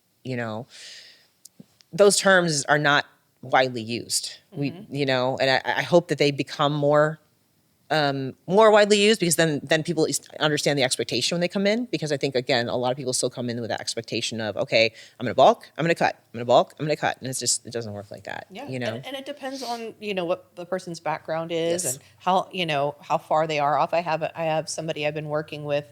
Those terms are not widely used. And I hope that they become more widely used, because then people understand the expectation when they come in, because I think, again, a lot of people still come in with that expectation of, okay, I'm going to bulk, I'm going to cut, I'm going to bulk, I'm going to cut. And it doesn't work like that. Yeah. And it depends on, what the person's background is. Yes. And how far they are off. I have somebody I've been working with,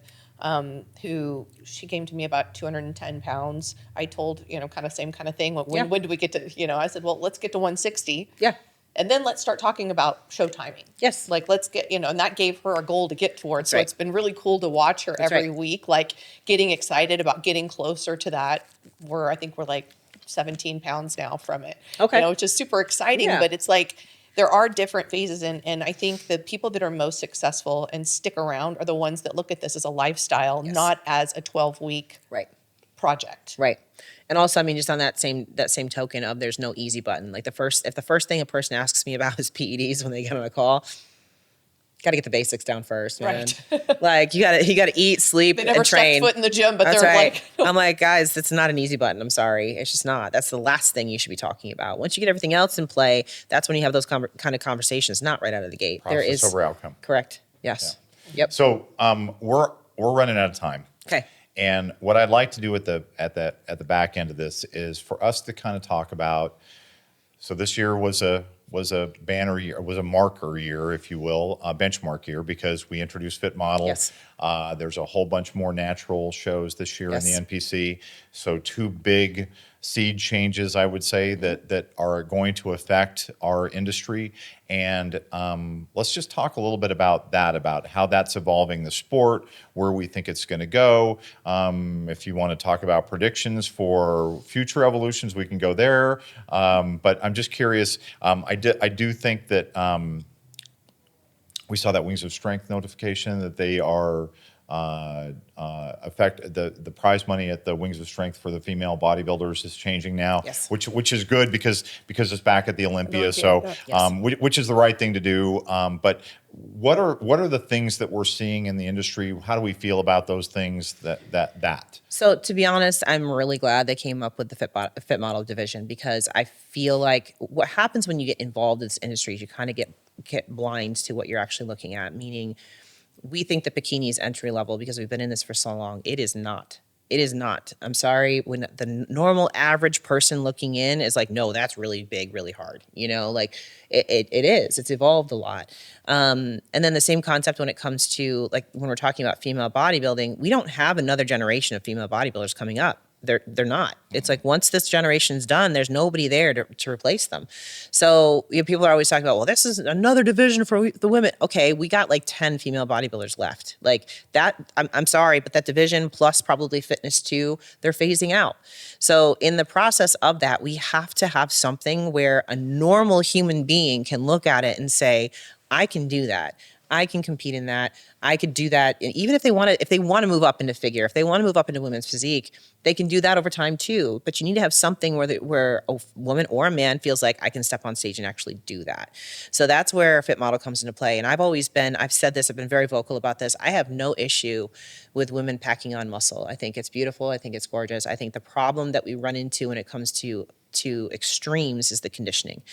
who she came to me about 210 pounds. I told, kind of same kind of thing. When do we get to, I said, well, let's get to 160. Yeah. And then let's start talking about show timing. Yes. Like, let's get, and that gave her a goal to get towards. So right. it's been really cool to watch her every week, like getting excited about getting closer to that. I think we're like 17 pounds now from it. Okay. Which is super exciting, Yeah. but it's like, there are different phases. And I think the people that are most successful and stick around are the ones that look at this as a lifestyle, not as a 12-week Right. project. Right. And also, I mean, just on that same token of there's no easy button. Like if the first thing a person asks me about is PEDs when they get on a call, got to get the basics down first, man. Right. Like you got to eat, sleep, They never and train. stepped foot in the gym, but That's they're right. like, I'm like, guys, that's not an easy button. I'm sorry. It's just not. That's the last thing you should be talking about. Once you get everything else in play, that's when you have those kind of conversations, not right out of the gate. Process over outcome. Correct. Yes. Yeah. Yep. So we're running out of time. Okay. And what I'd like to do at the back end of this is for us to kind of talk about. So this year was a banner year, was a marker year, if you will, a benchmark year, because we introduced Fit Model. Yes. There's a whole bunch more natural shows this year Yes. in the NPC. So two big seed changes, I would say, that are going to affect our industry. And let's just talk a little bit about that, about how that's evolving the sport, where we think it's going to go. If you want to talk about predictions for future evolutions, we can go there. But I'm just curious. I do think that we saw that Wings of Strength notification that they are affect the prize money at the Wings of Strength for the female bodybuilders is changing now, Yes. which is good because it's back at the Olympia. So Yes. which is the right thing to do. But what are the things that we're seeing in the industry? How do we feel about those things that? So to be honest, I'm really glad they came up with the Fit Model division, because I feel like what happens when you get involved in this industry is you kind of get blind to what you're actually looking at, meaning we think that bikini is entry level because we've been in this for so long. It is not. It is not. I'm sorry. When the normal average person looking in is like, no, that's really big, really hard. Like it is. It's evolved a lot. And then the same concept when it comes to like when we're talking about female bodybuilding, we don't have another generation of female bodybuilders coming up. They're not. It's like once this generation's done, there's nobody there to replace them. So people are always talking about, well, this is another division for the women. Okay, we got like 10 female bodybuilders left. Like that, I'm sorry, but that division plus probably fitness too, they're phasing out. So in the process of that, we have to have something where a normal human being can look at it and say, I can do that. I can compete in that. I could do that. Even if they want to move up into figure, if they want to move up into women's physique, they can do that over time too. But you need to have something where a woman or a man feels like I can step on stage and actually do that. So that's where Fit Model comes into play. And I've said this, I've been very vocal about this. I have no issue with women packing on muscle. I think it's beautiful. I think it's gorgeous. I think the problem that we run into when it comes to extremes is the conditioning.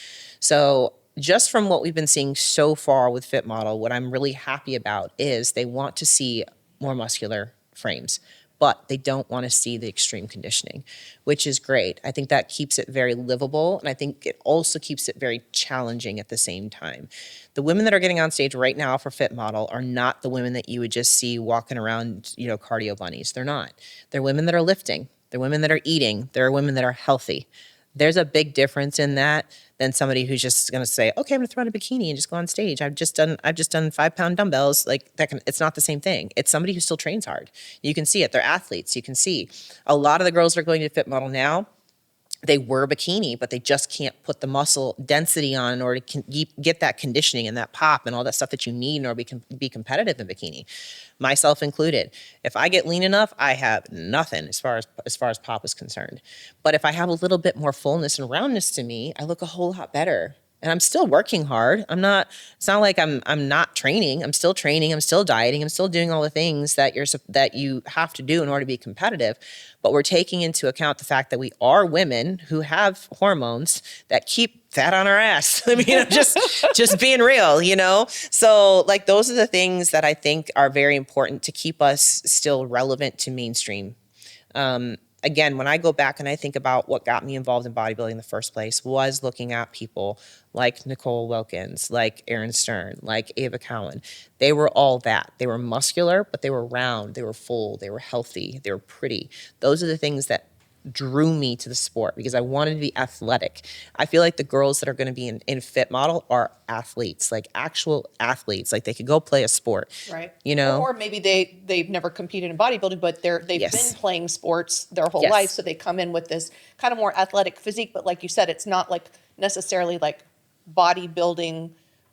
So just from what we've been seeing so far with Fit Model, what I'm really happy about is they want to see more muscular frames, but they don't want to see the extreme conditioning, which is great. I think that keeps it very livable, and I think it also keeps it very challenging at the same time. The women that are getting on stage right now for Fit Model are not the women that you would just see walking around, cardio bunnies. They're not. They're women that are lifting. They're women that are eating. They're women that are healthy. There's a big difference in that than somebody who's just going to say, okay, I'm going to throw on a bikini and just go on stage. I've just done 5-pound dumbbells. Like it's not the same thing. It's somebody who still trains hard. You can see it. They're athletes. You can see a lot of the girls that are going to Fit Model now, they were bikini, but they just can't put the muscle density on in order to get that conditioning and that pop and all that stuff that you need in order to be competitive in bikini, myself included. If I get lean enough, I have nothing as far as pop is concerned. But if I have a little bit more fullness and roundness to me, I look a whole lot better. And I'm still working hard. It's not like I'm not training. I'm still training. I'm still dieting. I'm still doing all the things that you have to do in order to be competitive. But we're taking into account the fact that we are women who have hormones that keep fat on our ass. I mean, I'm just being real, So like those are the things that I think are very important to keep us still relevant to mainstream. Again, when I go back and I think about what got me involved in bodybuilding in the first place was looking at people like Nicole Wilkins, like Erin Stern, like Ava Cowan. They were all that. They were muscular, but they were round, they were full, they were healthy, they were pretty. Those are the things that drew me to the sport because I wanted to be athletic. I feel like the girls that are going to be in Fit Model are athletes, like actual athletes, like they could go play a sport. Right. You know? Or maybe they've never competed in bodybuilding, but they've Yes. been playing sports their whole Yes. life. So they come in with this kind of more athletic physique. But like you said, it's not like necessarily like bodybuilding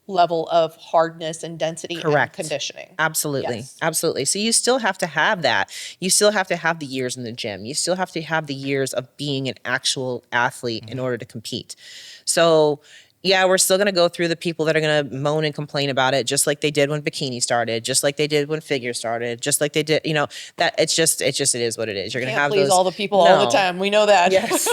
level of hardness and density Correct. and conditioning. Absolutely. Yes. Absolutely. So you still have to have that. You still have to have the years in the gym. You still have to have the years of being an actual athlete in order to compete. So yeah, we're still going to go through the people that are going to moan and complain about it, just like they did when bikini started, just like they did when figure started, just like they did, that it is what it is. You're going to Can't have please those, all the people all the No. time. We know that. Yes.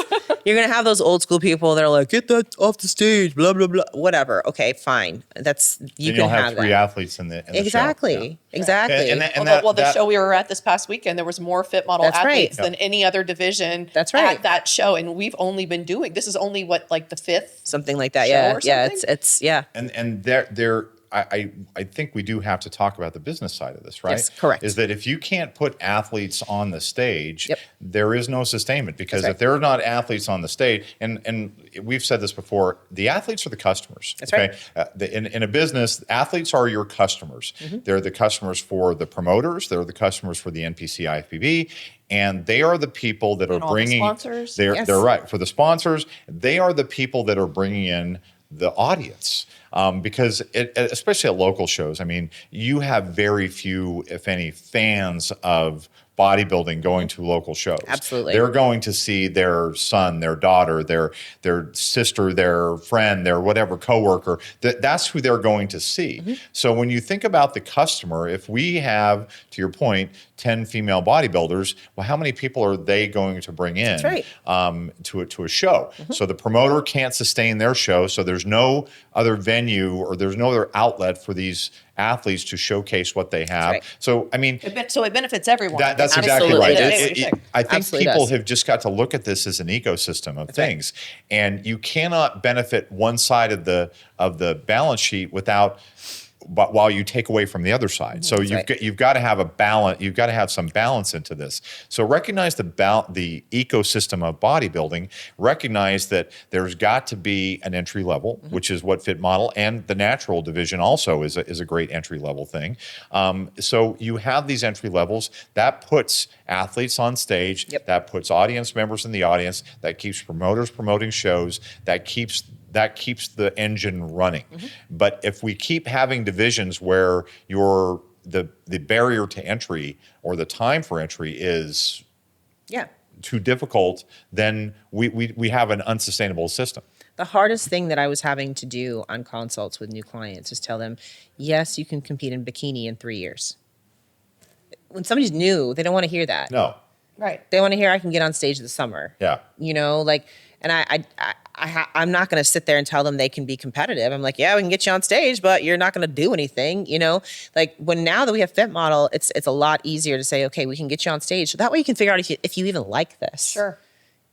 You're going to have those old school people that are like, get that off the stage, blah, blah, blah, whatever. Okay, fine. You Then can you'll have three that. athletes in the show. Exactly. Yeah. Exactly. Well, the show we were at this past weekend, there was more Fit Model That's right. athletes than any other division That's right. at that show. And we've only been this is only like the fifth. Something like that. show Yeah. or Yeah. something? It's yeah. And I think we do have to talk about the business side of this, right? Yes, correct. Is that if you can't put athletes on the stage, Yep. there is no sustainment because That's right. if there are not athletes on the stage, and we've said this before, the athletes are the customers. That's okay? In a business, athletes are your customers. Mm-hmm. They're the customers for the promoters. They're the customers for the NPC IFBB. And they are the people that are And all the bringing sponsors. Yes. They're right for the sponsors. They are the people that are bringing in the audience. Because especially at local shows, I mean, you have very few, if any, fans of bodybuilding going to local shows. Absolutely. They're going to see their son, their daughter, their sister, their friend, their whatever coworker. That's who they're going to see. Mm-hmm. So when you think about the customer, if we have, to your point, 10 female bodybuilders, well, how many people are they going to bring in That's right. to a show? Mm-hmm. So the promoter can't sustain their show, so there's no other venue or there's no other outlet for these athletes to showcase what they have. right. So, I mean, So it benefits everyone. that's Absolutely exactly right. does. I think Absolutely people does. have just got to look at this as an ecosystem of right. things, and you cannot benefit one side of the balance sheet but while you take away from the other side. So you've got to have a balance. You've got to have some balance into this. So recognize the ecosystem of bodybuilding. Recognize that there's got to be an entry level, which is what Fit Model and the natural division also is a great entry level thing. So you have these entry levels that puts athletes on stage. Yep. That puts audience members in the audience. That keeps promoters promoting shows. That keeps the engine running. But if we keep having divisions where the barrier to entry or the time for entry is too difficult, then we have an unsustainable system. The hardest thing that I was having to do on consults with new clients is tell them, yes, you can compete in bikini in 3 years. When somebody's new, they don't want to hear that. No. Right. They want to hear I can get on stage this summer. Yeah. And I I'm not going to sit there and tell them they can be competitive. I'm like, yeah, we can get you on stage, but you're not going to do anything, you know? Like now that we have Fit Model, it's a lot easier to say, okay, we can get you on stage. So that way you can figure out if you even like this. Sure.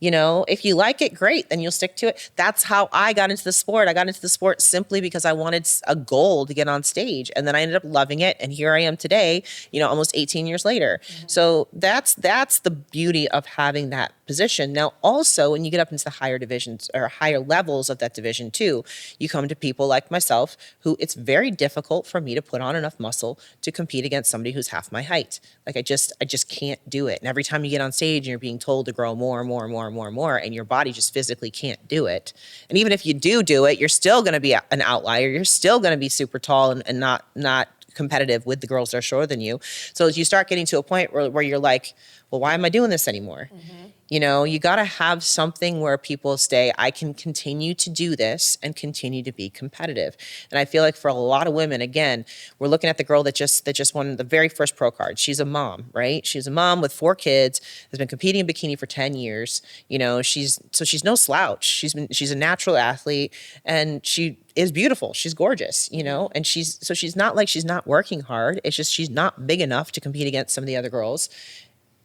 You know, if you like it, great, then you'll stick to it. That's how I got into the sport. I got into the sport simply because I wanted a goal to get on stage. And then I ended up loving it. And here I am today, you know, almost 18 years later. So that's the beauty of having that position. Now, also, when you get up into the higher divisions or higher levels of that division too, you come to people like myself who it's very difficult for me to put on enough muscle to compete against somebody who's half my height. Like I just can't do it. And every time you get on stage and you're being told to grow more and more and more and more and more, and your body just physically can't do it. And even if you do it, you're still going to be an outlier. You're still going to be super tall and not competitive with the girls that are shorter than you. So as you start getting to a point where you're like, well, why am I doing this anymore? You know, you got to have something where people say, I can continue to do this and continue to be competitive. And I feel like for a lot of women, again, we're looking at the girl that just won the very first pro card. She's a mom, right? She's a mom with 4 kids, has been competing in bikini for 10 years. You know, she's no slouch. She's a natural athlete, and she is beautiful. She's gorgeous, you know, and she's not like she's not working hard. It's just she's not big enough to compete against some of the other girls.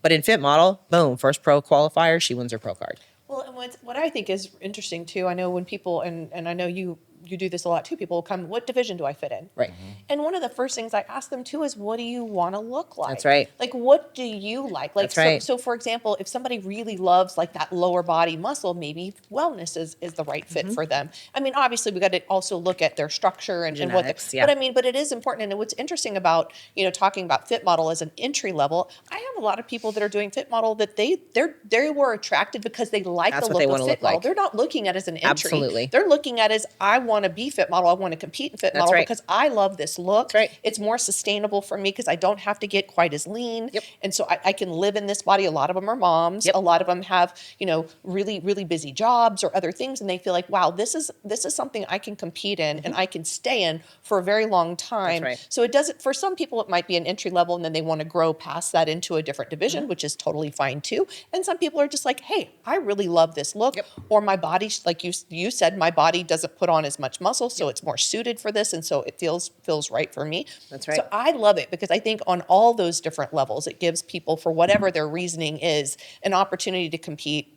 But in Fit Model, boom, first pro qualifier, she wins her pro card. Well, and what I think is interesting too, I know when people, and I know you do this a lot too, people will come, what division do I fit in? Right. And one of the first things I ask them too is, what do you want to look like? That's right. Like, what do you like? Like, That's right. So for example, if somebody really loves like that lower body muscle, maybe wellness is the right fit for them. I mean, obviously we got to also look at their structure and what, yeah. but it is important. And what's interesting about, you know, talking about Fit Model as an entry level, I have a lot of people that are doing Fit Model that they were attracted because they like That's the what they look of wanna Fit look Model. like. They're not looking at it as an entry. Absolutely. They're looking at it as, I want to be Fit Model. I want to compete in Fit Model right. because I love this look. That's right. It's more sustainable for me because I don't have to get quite as lean. Yep. And so I can live in this body. A lot of them are moms. Yep. A lot of them have, you know, really, really busy jobs or other things. And they feel like, wow, this is something I can compete in and I can stay in for a very long time. That's right. So it doesn't, for some people, it might be an entry level and then they want to grow past that into a different division, which is totally fine too. And some people are just like, hey, I really love this look. Yep. Or my body, like you said, my body doesn't put on as much muscle, so it's more suited for this. And so it feels right for me. That's right. So I love it because I think on all those different levels, it gives people, for whatever their reasoning is, an opportunity to compete.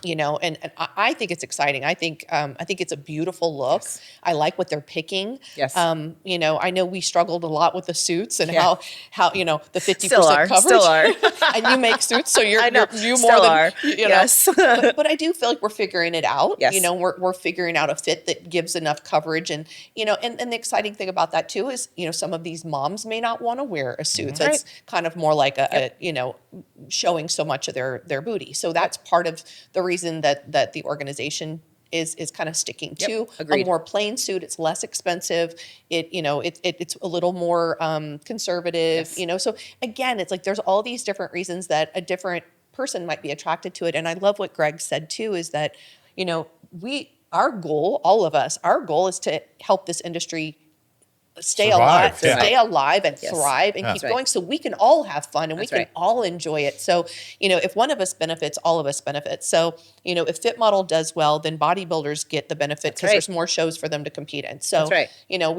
You know, and I think it's exciting. I think it's a beautiful look. Yes. I like what they're picking. Yes. You know, I know we struggled a lot with the suits and Yeah. how you know the 50% Still are. coverage. Still are. And you make suits, so I know. you Still more than are. you know. Yes. but I do feel like we're figuring it out. Yes. You know, we're figuring out a fit that gives enough coverage, and you know, and the exciting thing about that too is, you know, some of these moms may not want to wear a suit that's kind of more like a you know, showing so much of their booty. So that's part of the reason that the organization is kind of sticking to Agreed. a more plain suit. It's less expensive. It, you know, it's a little more conservative. Yes. You know, so again, it's like there's all these different reasons that a different person might be attracted to it. And I love what Greg said too, is that, you know, our goal, all of us, our goal is to help this industry stay Survive, alive and Yes. thrive and keep right. going, so we can all have fun and That's we can right. all enjoy it. So, you know, if one of us benefits, all of us benefit. So, you know, if Fit Model does well, then bodybuilders get the benefit because right. there's more shows for them to compete in. So, That's right. you know,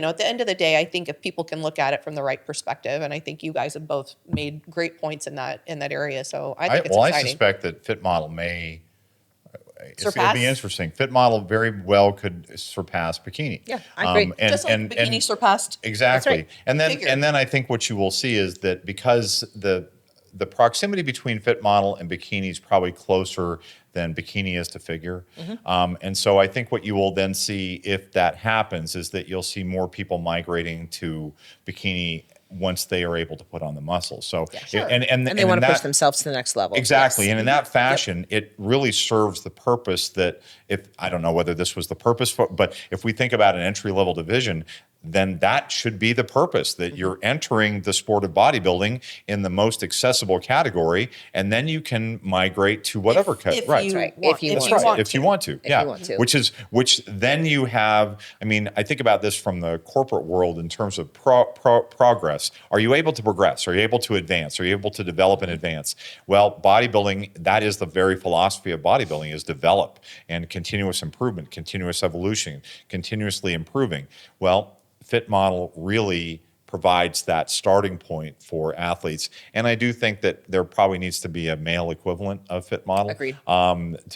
at the end of the day, I think if people can look at it from the right perspective, and I think you guys have both made great points in that area. So I think it's I exciting. suspect that Fit Model may. It'll Surpass? be interesting. Fit Model very well could surpass Bikini. Yeah, I agree. Just like Bikini surpassed. Exactly. right. And then Figure. and then I think what you will see is that because the proximity between Fit Model and Bikini is probably closer than Bikini is to Figure. And so I think what you will then see if that happens is that you'll see more people migrating to Bikini once they are able to put on the muscle. So Sure. And they want to push themselves to the next level. Exactly. Yes. And in that fashion, it really serves the purpose that I don't know whether this was the purpose for, but if we think about an entry level division, then that should be the purpose, that you're entering the sport of bodybuilding in the most accessible category, and then you can migrate to whatever if right. you Right. want, If you if want you to. want If you want to, yeah. you want to. Which then you have, I mean, I think about this from the corporate world in terms of progress. Are you able to progress? Are you able to advance? Are you able to develop and advance? Well, bodybuilding, that is the very philosophy of bodybuilding, is develop and continuous improvement, continuous evolution, continuously improving. Well, Fit Model really provides that starting point for athletes. And I do think that there probably needs to be a male equivalent of Fit Model. Agreed.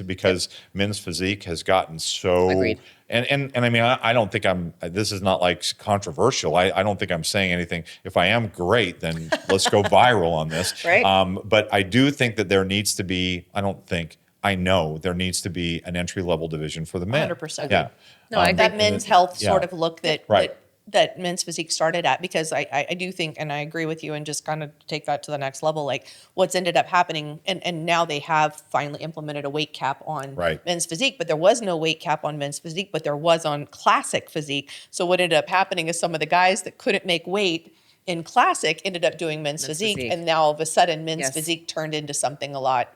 Because men's physique has gotten so. Agreed. And I mean, I don't think this is not like controversial. I don't think I'm saying anything. If I am, great, then let's go viral on this. Right. But I do think that there needs to be, I know there needs to be an entry-level division for the men. 100%. Yeah. No, I that agree. men's health Yeah. sort of look that Right. that men's physique started at, because I do think, and I agree with you, and just kind of take that to the next level, like what's ended up happening, and now they have finally implemented a weight cap on Right. men's physique, but there was no weight cap on men's physique, but there was on classic physique. So what ended up happening is some of the guys that couldn't make weight in classic ended up doing men's physique, and now all of a sudden men's Yes. physique turned into something a lot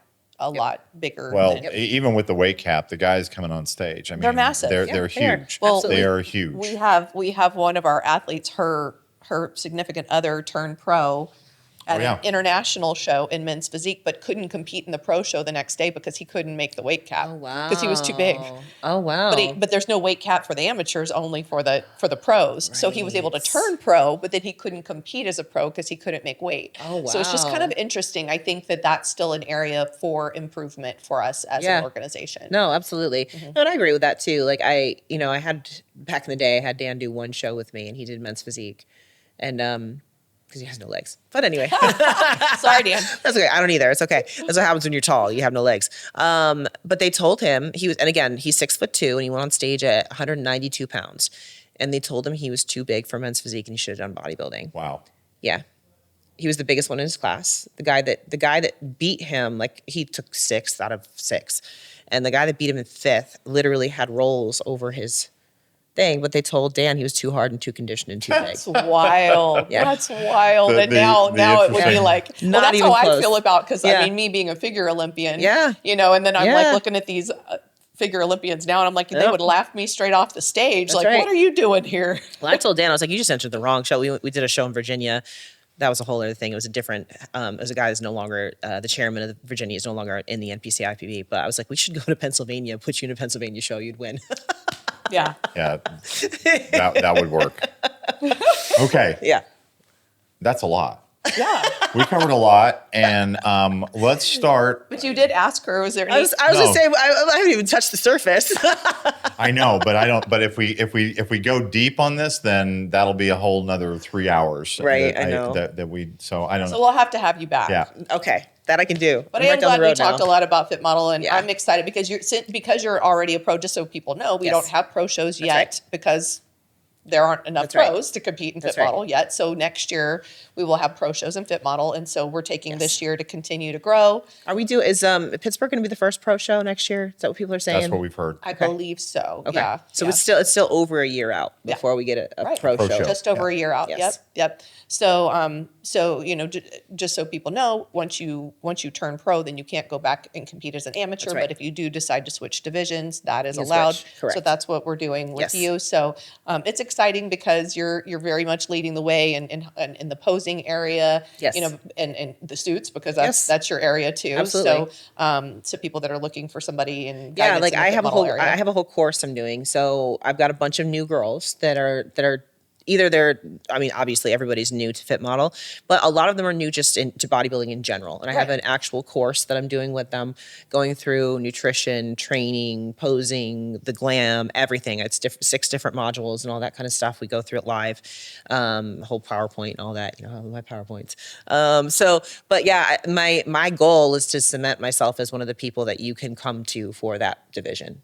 bigger. Well, than, even with the weight cap, the guys coming on stage, I mean, They're massive. They're Yeah, they are. huge. Well, They are huge. we have one of our athletes, her significant other turned pro at yeah. an international show in men's physique, but couldn't compete in the pro show the next day because he couldn't make the weight cap. Oh, wow. Because he was too big. Oh, wow. But there's no weight cap for the amateurs, only for the pros. So he was able to turn pro, but then he couldn't compete as a pro because he couldn't make weight. Oh, So it's just kind wow. of interesting. I think that that's still an area for improvement for us as Yeah. an organization. No, absolutely. No, and I agree with that too. Like I had back in the day, I had Dan do one show with me, and he did men's physique, and because he has no legs. But anyway, Sorry, Dan. that's okay. I don't either. It's okay. That's what happens when you're tall. You have no legs. But they told him and again, he's 6'2", and he went on stage at 192 pounds, and they told him he was too big for men's physique and he should have done bodybuilding. Wow. Yeah. He was the biggest one in his class. The guy that beat him, like he took 6th out of 6. And the guy that beat him in 5th literally had rolls over his thing, but they told Dan he was too hard and too conditioned and too big. That's wild. Yeah. That's wild. And The now it would be interesting- like, well, Not that's even how I close. feel about, because Yeah. I mean, me being a figure Olympian, Yeah. and then I'm Yeah. like looking at these figure Olympians now, and I'm like, they Yep. would laugh me straight off the stage. That's Like, right. what are you doing here? Well, I told Dan, I was like, you just entered the wrong show. We did a show in Virginia. That was a whole other thing. It was a different, it was a guy that's no longer, the chairman of Virginia is no longer in the NPC IFBB. But I was like, we should go to Pennsylvania, put you in a Pennsylvania show, you'd win. Yeah. Yeah, that would work. Okay, Yeah. that's a lot. Yeah. We covered a lot, and let's start. But you did ask her, was there any? I was No. gonna say, I haven't even touched the surface. I know, but I don't. But if we go deep on this, then that'll be a whole nother 3 hours. Right, that I know. that we. So I don't So know. we'll have to have you back. Yeah. Okay, that I can do. But I'm I am right down glad the we road talked now. a lot about Fit Model, and Yeah. I'm excited because you're already a pro. Just so people know, we Yes. don't have pro shows yet right. because there aren't enough That's right. pros to compete in That's Fit right. Model yet. So next year we will have pro shows in Fit Model, and so we're taking Yes. this year to continue to grow. Is Pittsburgh going to be the first pro show next year? Is that what people are saying? That's what we've heard. I believe so. Okay. Yeah. So yeah. it's still over a year out Yeah. before we get a Right. pro Pro show. show. Just over a year out. Yes. Yep. So, just so people know, once you turn pro, then you can't go back and compete as an amateur. That's right. But if you do decide to switch divisions, that is You can allowed. switch. Correct. So that's what we're doing with Yes. you. So, it's exciting because you're very much leading the way in the posing area. Yes. And the suits, because Yes. that's your area too. Absolutely. So people that are looking for somebody in Yeah, guidance like in the I Fit have a Model whole area. I have a whole course I'm doing. So I've got a bunch of new girls that are either obviously everybody's new to Fit Model, but a lot of them are new just to bodybuilding in general. And I have Right. an actual course that I'm doing with them, going through nutrition, training, posing, the glam, everything. It's 6 different modules and all that kind of stuff. We go through it live, whole PowerPoint and all that. My PowerPoints. But yeah, my goal is to cement myself as one of the people that you can come to for that division.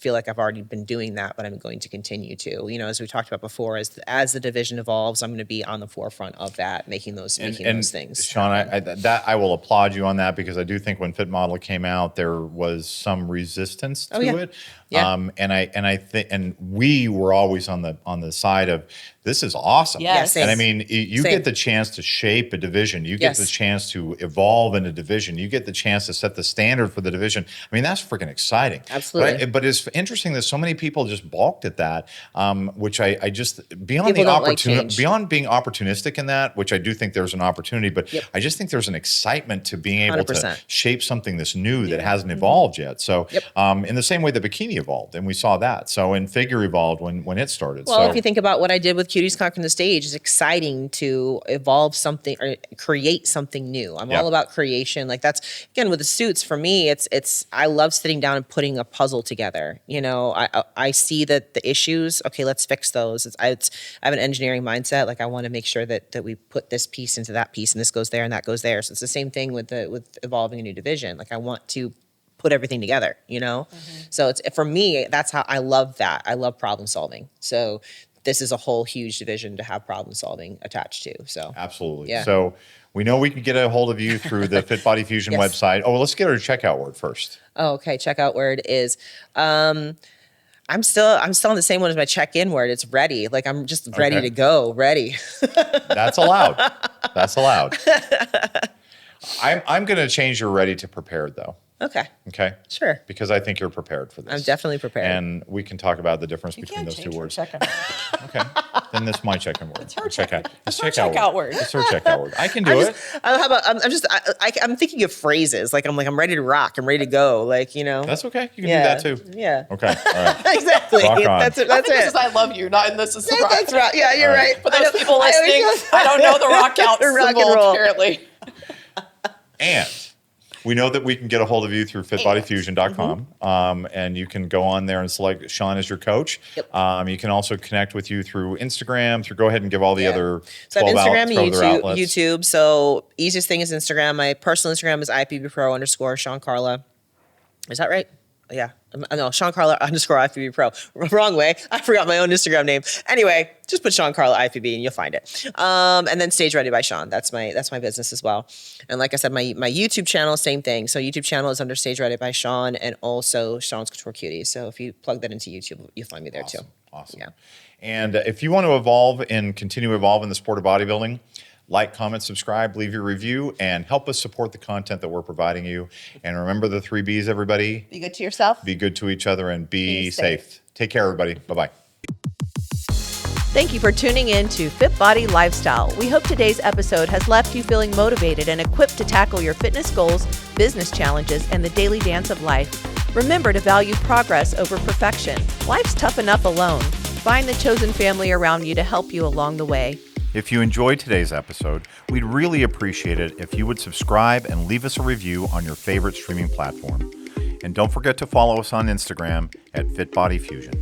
feel like I've already been doing that, but I'm going to continue to. You know, as we talked about before, as the division evolves, I'm going to be on the forefront of that, making those things. Shawn, I will applaud you on that, because I do think when Fit Model came out, there was some resistance to it. Yeah. And we were always on the side of, this is awesome. Yes. And I mean, you get the chance to shape a division. You get the chance to evolve in a division. You get the chance to set the standard for the division. I mean, that's freaking exciting. Absolutely. But it's interesting that so many people just balked at that, which I just, beyond People the don't like opportunity, change. beyond being opportunistic in that, which I do think there's an opportunity, but I just think there's an excitement to being able 100%. to shape something that's new that hasn't evolved yet. So in the same way the bikini evolved, and we saw that. So and figure evolved when it started. Well, so if you think about what I did with Cuties Conquering the Stage, it's exciting to evolve something or create something new. I'm all about creation. Like that's, again, with the suits, for me, it's I love sitting down and putting a puzzle together. You know, I see that the issues, okay, let's fix those. I have an engineering mindset. Like I want to make sure that we put this piece into that piece and this goes there and that goes there. So it's the same thing with evolving a new division. Like I want to put everything together, you know? So it's, for me, that's how I love that. I love problem solving. So this is a whole huge division to have problem solving attached to. So absolutely. Yeah. So we know we can get a hold of you through the FitBody Fusion website. Oh, well, let's get our checkout word first. Oh, okay. Checkout word is, I'm still on the same one as my check-in word. It's ready. Like I'm just ready to go. Ready. That's allowed. That's allowed. I'm going to change your ready to prepared, though. Okay. Okay. Sure. Because I think you're prepared for this. I'm definitely prepared. And we can talk about the difference between Can't those two change her words. check-in. Okay. Then this is my check-in word. It's her checkout. It's her checkout word. It's her checkout word. I can do it. I'm thinking of phrases. Like I'm ready to rock. I'm ready to go. Like, you know. That's okay. You can do that too. Yeah. Okay. All right. Exactly. Rock on. That's I think this it. is I love you, not in this is rock. That's right. Yeah, you're right. For those people listening, I don't know the rock out Rock and symbol, roll. apparently. And we know that we can get a hold of you through fitbodyfusion.com. And you can go on there and select Shawn as your coach. Yep. You can also connect with you through Instagram. Go ahead and give all the other So I 12 have Instagram and outlets. YouTube. So easiest thing is Instagram. My personal Instagram is IFBB Pro _ Shawn Carla. Is that right? Yeah. No, Shawn Carla _ IFBB Pro. Wrong way. I forgot my own Instagram name. Anyway, just put Shawn Carla IFBB and you'll find it. And then StageReady by Shawn. That's my business as well. And like I said, my YouTube channel, same thing. So YouTube channel is under StageReady by Shawn and also Shawn's Couture Cuties. So if you plug that into YouTube, you'll find me there too. Awesome. Yeah. And if you want to evolve and continue to evolve in the sport of bodybuilding, like, comment, subscribe, leave your review, and help us support the content that we're providing you. And remember the 3 B's, everybody. Be good to yourself. Be good to each other and be safe. safe. Take care, everybody. Bye-bye. Thank you for tuning in to FitBody Lifestyle. We hope today's episode has left you feeling motivated and equipped to tackle your fitness goals, business challenges, and the daily dance of life. Remember to value progress over perfection. Life's tough enough alone. Find the chosen family around you to help you along the way. If you enjoyed today's episode, we'd really appreciate it if you would subscribe and leave us a review on your favorite streaming platform. And don't forget to follow us on Instagram at FitBody Fusion.